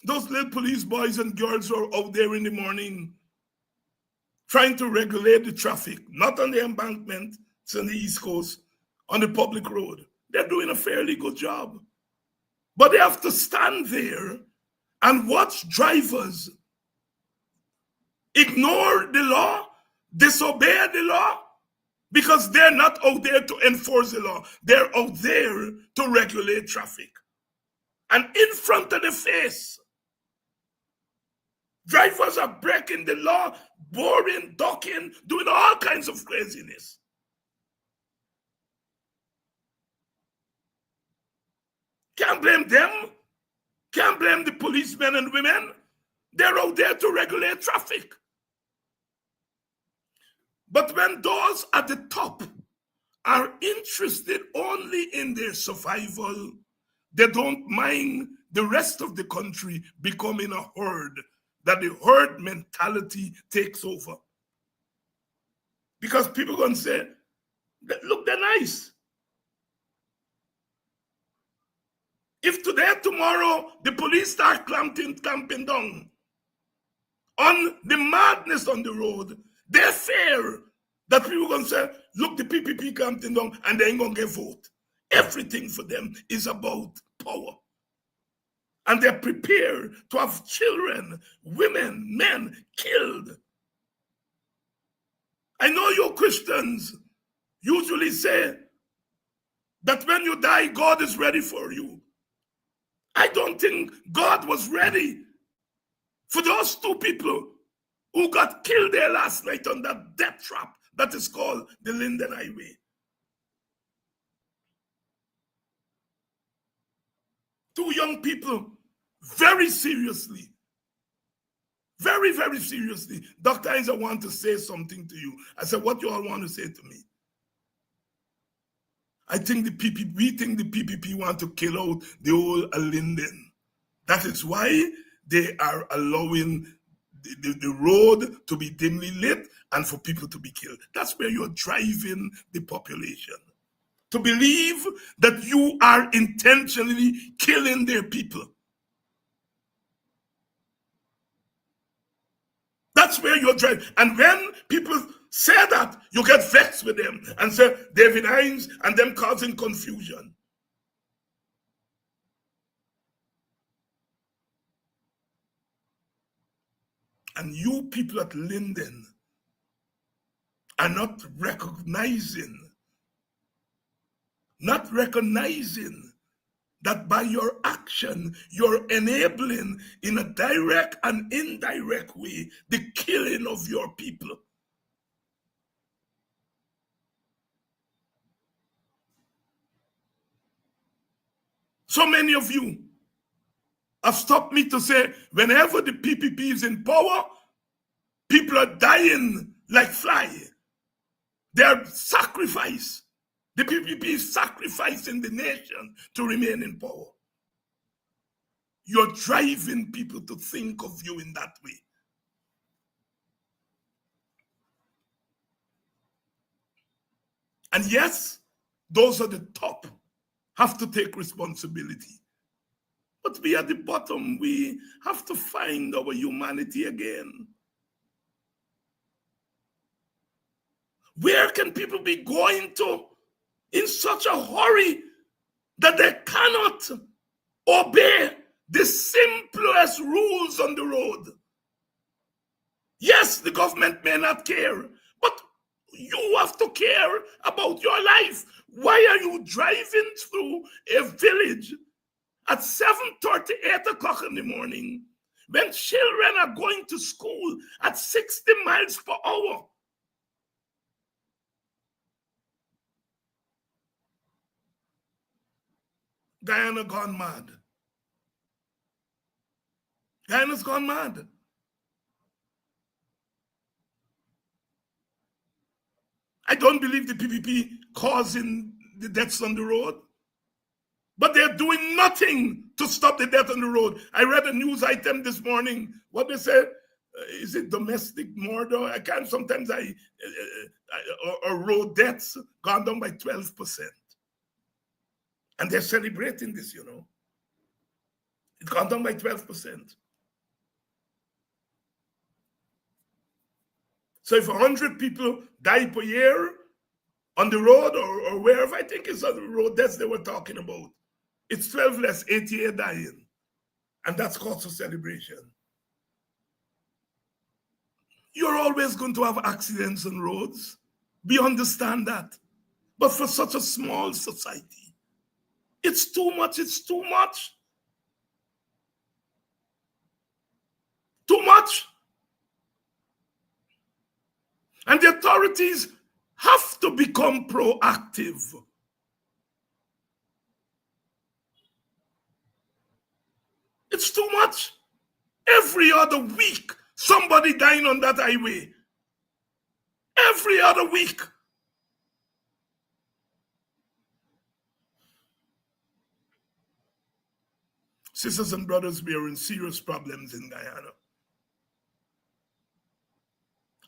Those little police boys and girls are out there in the morning trying to regulate the traffic, not on the embankment, it's on the East Coast, on the public road. They're doing a fairly good job. But they have to stand there and watch drivers ignore the law, disobey the law, because they're not out there to enforce the law. They're out there to regulate traffic. And in front of the face, drivers are breaking the law, boring, ducking, doing all kinds of craziness. Can't blame them. Can't blame the policemen and women. They're out there to regulate traffic. But when those at the top are interested only in their survival, they don't mind the rest of the country becoming a herd, that the herd mentality takes over. Because people are going to say, look, they're nice. If today, tomorrow, the police start clamping down on the madness on the road, they fear that people are going to say, look, the PPP clamping down and they ain't going to get vote. Everything for them is about power. And they're prepared to have children, women, men killed. I know you Christians usually say that when you die, God is ready for you. I don't think God was ready for those two people who got killed there last night on that death trap that is called the Linden Highway. Two young people, very seriously, very, very seriously. Dr. Hines, I want to say something to you. I said, what you all want to say to me? We think the PPP want to kill out the whole Linden. That is why they are allowing the road to be dimly lit and for people to be killed. That's where you're driving the population to believe that you are intentionally killing their people. That's where you're driving. And when people say that, you get vexed with them and say David Hines and them causing confusion. And you people at Linden are not recognizing that by your action, you're enabling in a direct and indirect way the killing of your people. So many of you have stopped me to say, whenever the PPP is in power, people are dying like flies. They're sacrificed. The PPP is sacrificing the nation to remain in power. You're driving people to think of you in that way. And yes, those at the top have to take responsibility. But we at the bottom, we have to find our humanity again. Where can people be going to in such a hurry that they cannot obey the simplest rules on the road? Yes, the government may not care, but you have to care about your life. Why are you driving through a village at 7:30, 8 o'clock in the morning when children are going to school at 60 miles per hour? Guyana gone mad. Guyana's gone mad. I don't believe the PPP causing the deaths on the road, but they're doing nothing to stop the death on the road. I read a news item this morning. What they said, is it domestic murder? I can't, sometimes or road deaths gone down by 12%. And they're celebrating this, you know. It's gone down by 12%. So if 100 people die per year on the road or wherever, I think it's on the road deaths they were talking about, it's 12 less, 88 dying. And that's cause for celebration. You're always going to have accidents on roads. We understand that. But for such a small society, it's too much, it's too much. Too much. And the authorities have to become proactive. It's too much. Every other week, somebody dying on that highway. Every other week. Sisters and brothers, we are in serious problems in Guyana.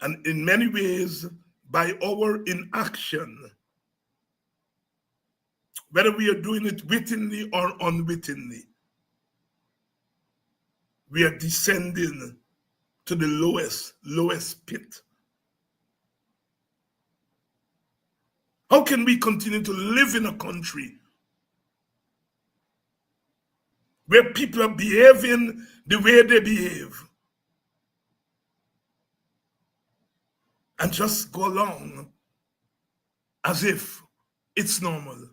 And in many ways, by our inaction, whether we are doing it wittingly or unwittingly, we are descending to the lowest pit. How can we continue to live in a country where people are behaving the way they behave and just go along as if it's normal?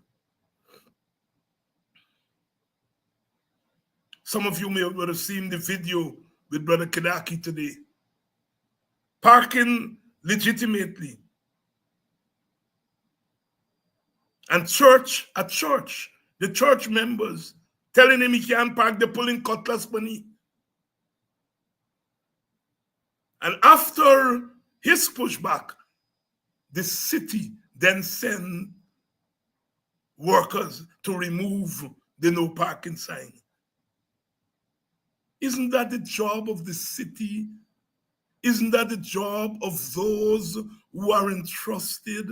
Some of you may have seen the video with Brother Kedaki today. Parking legitimately. And at church, the church members telling him he can't park, they're pulling cutlass money. And after his pushback, the city then sent workers to remove the no parking sign. Isn't that the job of the city? Isn't that the job of those who are entrusted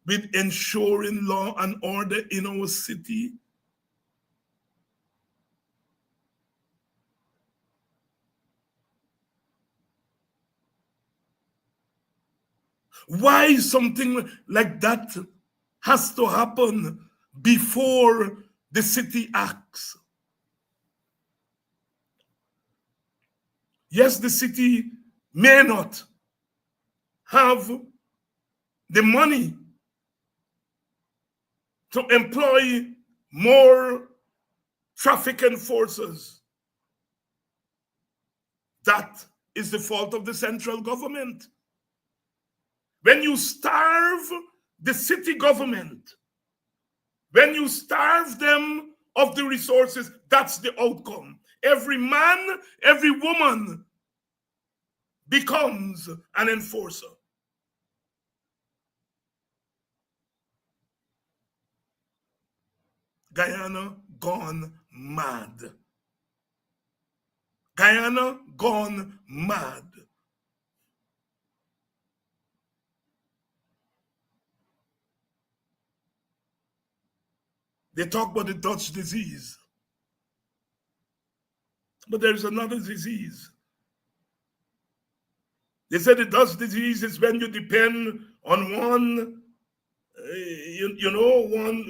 with ensuring law and order in our city? Why something like that has to happen before the city acts? Yes, the city may not have the money to employ more traffic enforcers. That is the fault of the central government. When you starve the city government, when you starve them of the resources, that's the outcome. Every man, every woman becomes an enforcer. Guyana gone mad. Guyana gone mad. They talk about the Dutch disease. But there is another disease. They said the Dutch disease is when you depend on one,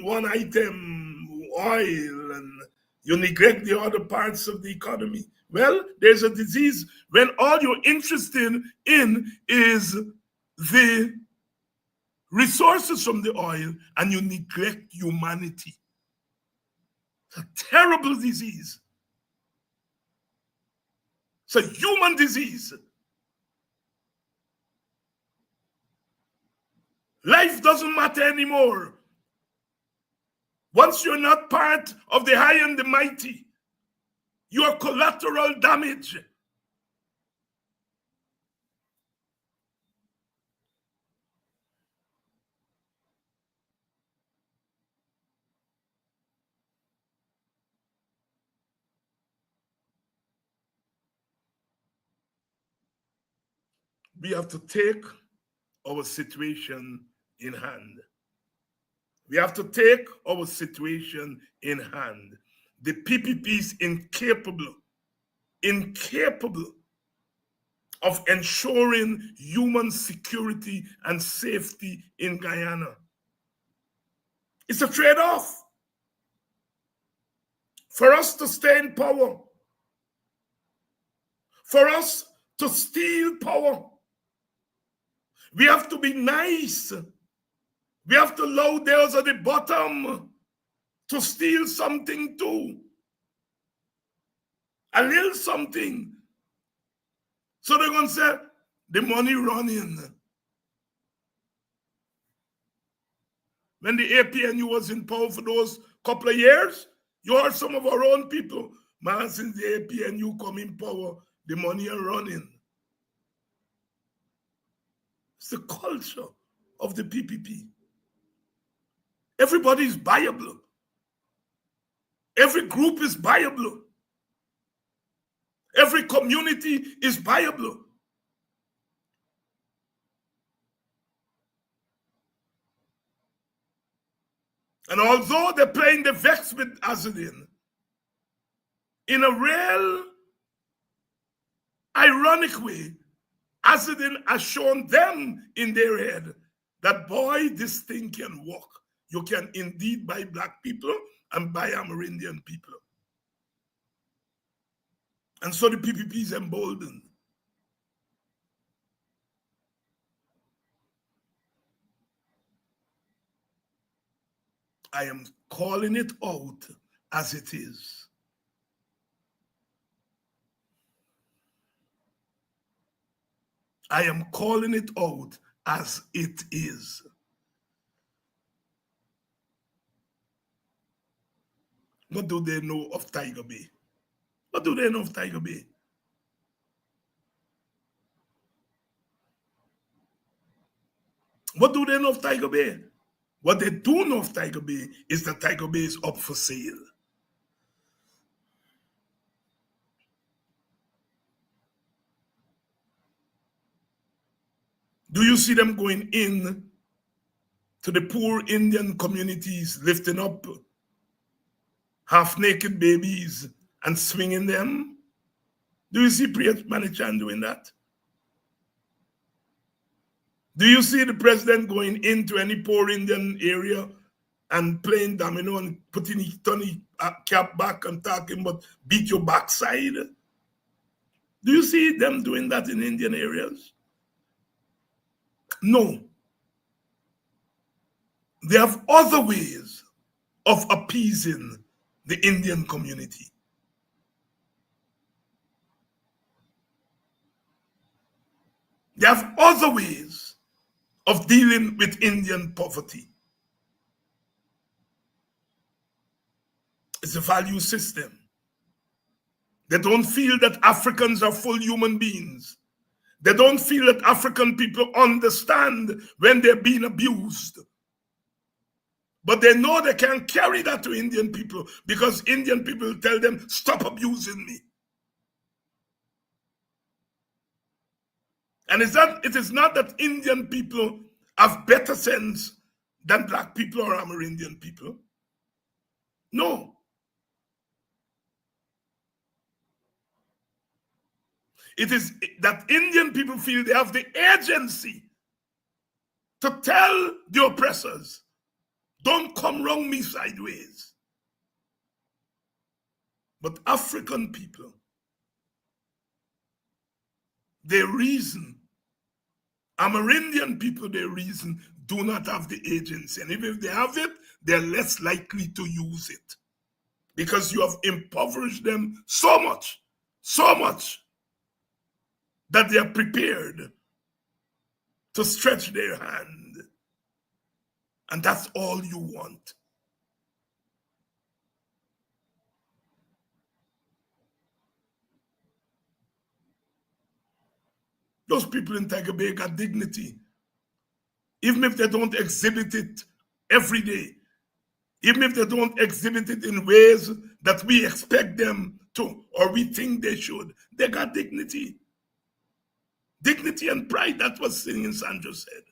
one item, oil, and you neglect the other parts of the economy. Well, there's a disease when all you're interested in is the resources from the oil and you neglect humanity. It's a terrible disease. It's a human disease. Life doesn't matter anymore. Once you're not part of the high and the mighty, you are collateral damage. We have to take our situation in hand. We have to take our situation in hand. The PPP is incapable of ensuring human security and safety in Guyana. It's a trade-off. For us to stay in power, for us to steal power, we have to be nice. We have to allow those at the bottom to steal something too. A little something. So they're going to say, the money running. When the APNU was in power for those couple of years, you heard some of our own people, man, since the APNU come in power, the money are running. It's the culture of the PPP. Everybody is viable. Every group is viable. Every community is viable. And although they're playing the vex with Azadin, in a real ironic way, Azadin has shown them in their head that, boy, this thing can work. You can indeed buy black people and buy Amerindian people. And so the PPP is emboldened. I am calling it out as it is. I am calling it out as it is. What do they know of Tiger Bay? What do they know of Tiger Bay? What do they know of Tiger Bay? What they do know of Tiger Bay is that Tiger Bay is up for sale. Do you see them going in to the poor Indian communities, lifting up half-naked babies and swinging them? Do you see Priyat Manichan doing that? Do you see the president going into any poor Indian area and playing domino and putting his Tony cap back and talking about beat your backside? Do you see them doing that in Indian areas? No. They have other ways of appeasing the Indian community. They have other ways of dealing with Indian poverty. It's a value system. They don't feel that Africans are full human beings. They don't feel that African people understand when they're being abused. But they know they can't carry that to Indian people because Indian people tell them, stop abusing me. And it is not that Indian people have better sense than black people or Amerindian people. No. It is that Indian people feel they have the agency to tell the oppressors, don't come wrong me sideways. But African people, they reason. Amerindian people, they reason, do not have the agency. And if they have it, they're less likely to use it. Because you have impoverished them so much, that they are prepared to stretch their hand. And that's all you want. Those people in Tiger Bay got dignity. Even if they don't exhibit it every day. Even if they don't exhibit it in ways that we expect them to, or we think they should. They got dignity. Dignity and pride, that's what Singing Sandra said.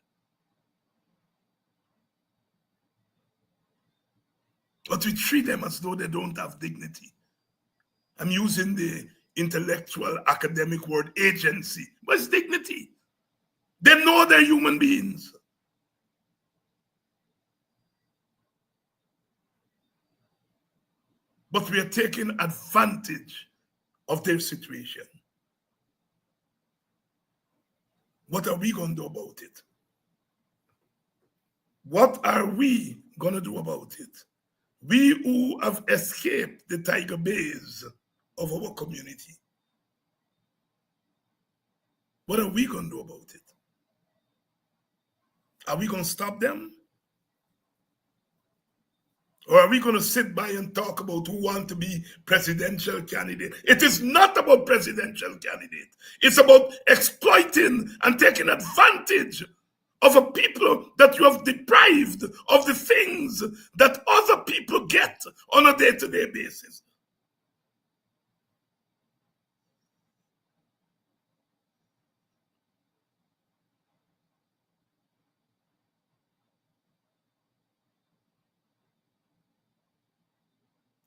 But we treat them as though they don't have dignity. I'm using the intellectual academic word agency, but it's dignity. They know they're human beings. But we are taking advantage of their situation. What are we going to do about it? What are we going to do about it? We who have escaped the Tiger Bays of our community. What are we going to do about it? Are we going to stop them? Or are we going to sit by and talk about who want to be presidential candidate? It is not about presidential candidate. It's about exploiting and taking advantage of a people that you have deprived of the things that other people get on a day-to-day basis.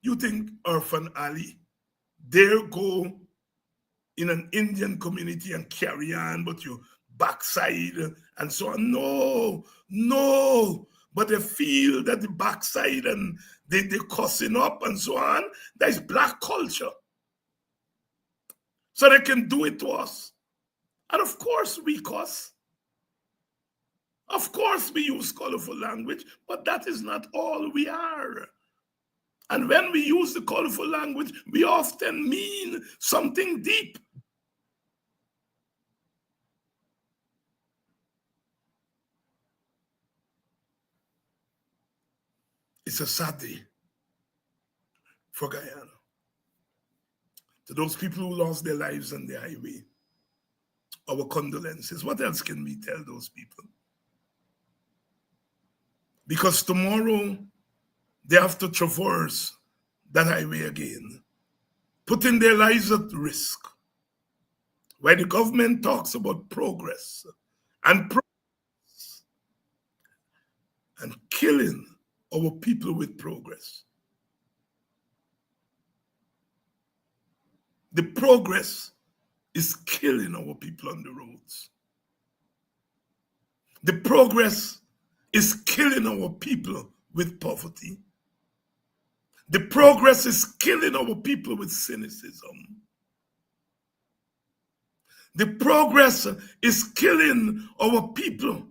You think Irfan Ali dare go in an Indian community and carry on, but you backside and so on? No. But they feel that the backside and they cussing up and so on, that is black culture. So they can do it to us. And of course we cuss. Of course we use colorful language, but that is not all we are. And when we use the colorful language, we often mean something deep. It's a sad day for Guyana. To those people who lost their lives on the highway, our condolences. What else can we tell those people? Because tomorrow, they have to traverse that highway again, putting their lives at risk. Where the government talks about progress and killing our people with progress. The progress is killing our people on the roads. The progress is killing our people with poverty. The progress is killing our people with cynicism. The progress is killing our people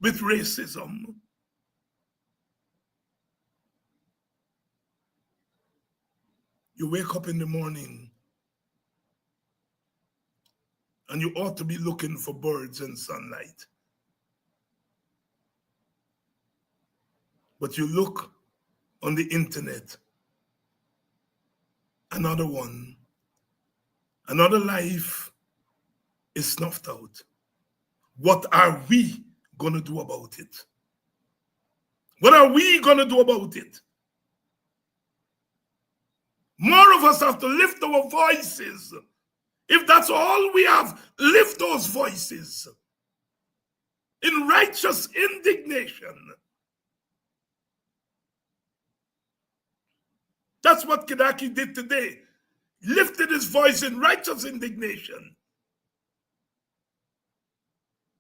with racism. You wake up in the morning and you ought to be looking for birds and sunlight. But you look on the internet, another life is snuffed out. What are we going to do about it? What are we going to do about it? More of us have to lift our voices. If that's all we have, lift those voices in righteous indignation. That's what Kidaki did today. Lifted his voice in righteous indignation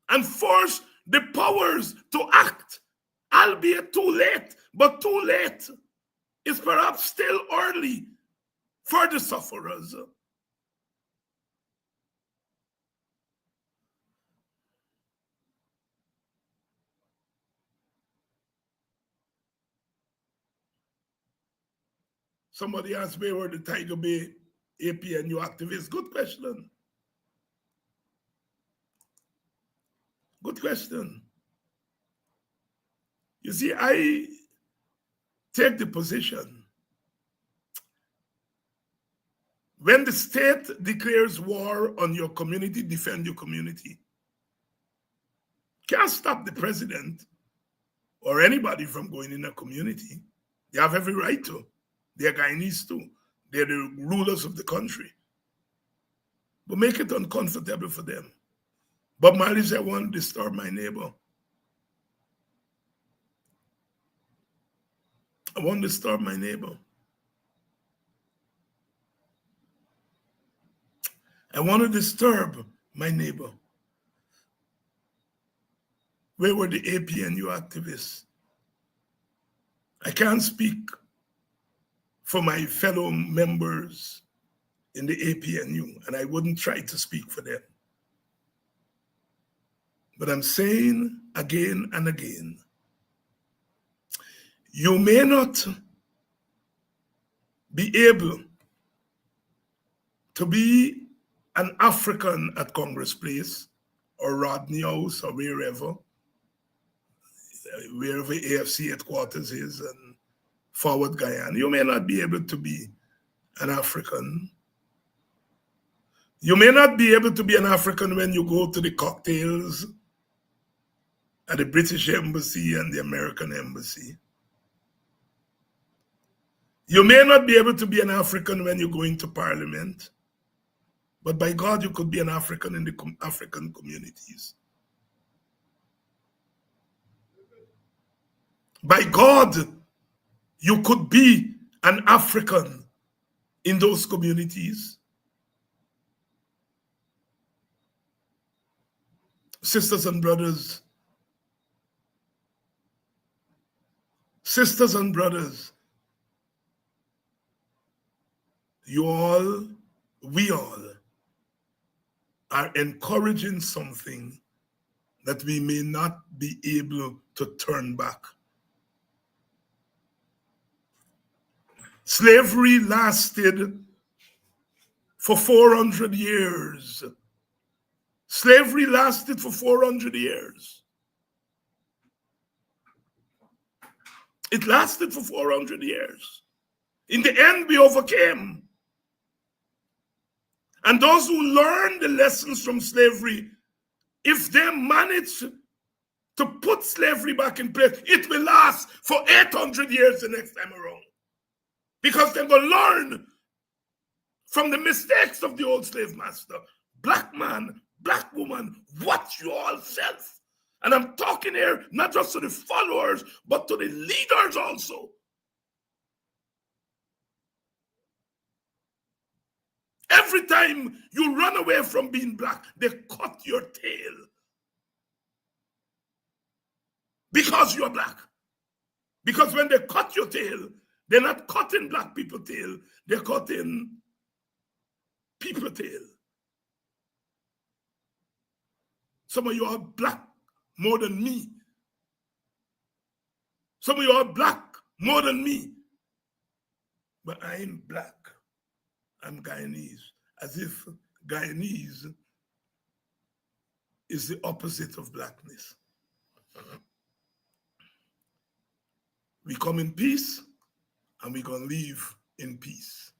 and forced the powers to act, albeit too late, but too late is perhaps still early for the sufferers. Somebody asked me where the Tiger Bay APNU activists. Good question. Good question. You see, I take the position when the state declares war on your community, defend your community. Can't stop the president or anybody from going in a community. They have every right to. They're Guyanese too. They're the rulers of the country. But make it uncomfortable for them. Bob Marley said, I want to disturb my neighbor. I want to disturb my neighbor. I want to disturb my neighbor. Where were the APNU activists? I can't speak for my fellow members in the APNU, and I wouldn't try to speak for them. But I'm saying again and again, you may not be able to be an African at Congress Place or Rodney House or wherever AFC headquarters is and Forward Guyana. You may not be able to be an African. You may not be able to be an African when you go to the cocktails at the British Embassy and the American Embassy. You may not be able to be an African when you go into Parliament, but by God, you could be an African in the African communities. By God, you could be an African in those communities. Sisters and brothers, you all, we all are encouraging something that we may not be able to turn back. Slavery lasted for 400 years. Slavery lasted for 400 years. It lasted for 400 years. In the end, we overcame. And those who learn the lessons from slavery, if they manage to put slavery back in place, it will last for 800 years the next time around. Because they're going to learn from the mistakes of the old slave master. Black man, black woman, watch yourself. And I'm talking here not just to the followers, but to the leaders also. Every time you run away from being black, they cut your tail. because you're black. Because when they cut your tail, they're not cutting black people tail, they're cutting people tail. Some of you are black more than me. Some of you are black more than me. But I ain't black. I'm Guyanese. As if Guyanese is the opposite of blackness. We come in peace, and we're going to leave in peace.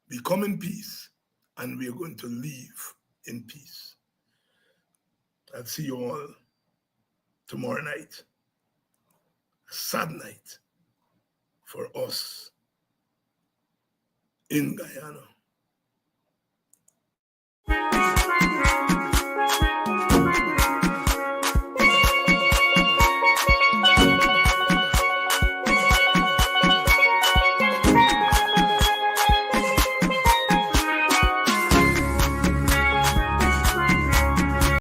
We come in peace, and we're going to leave in peace. I'll see you all tomorrow night. A sad night for us in Guyana.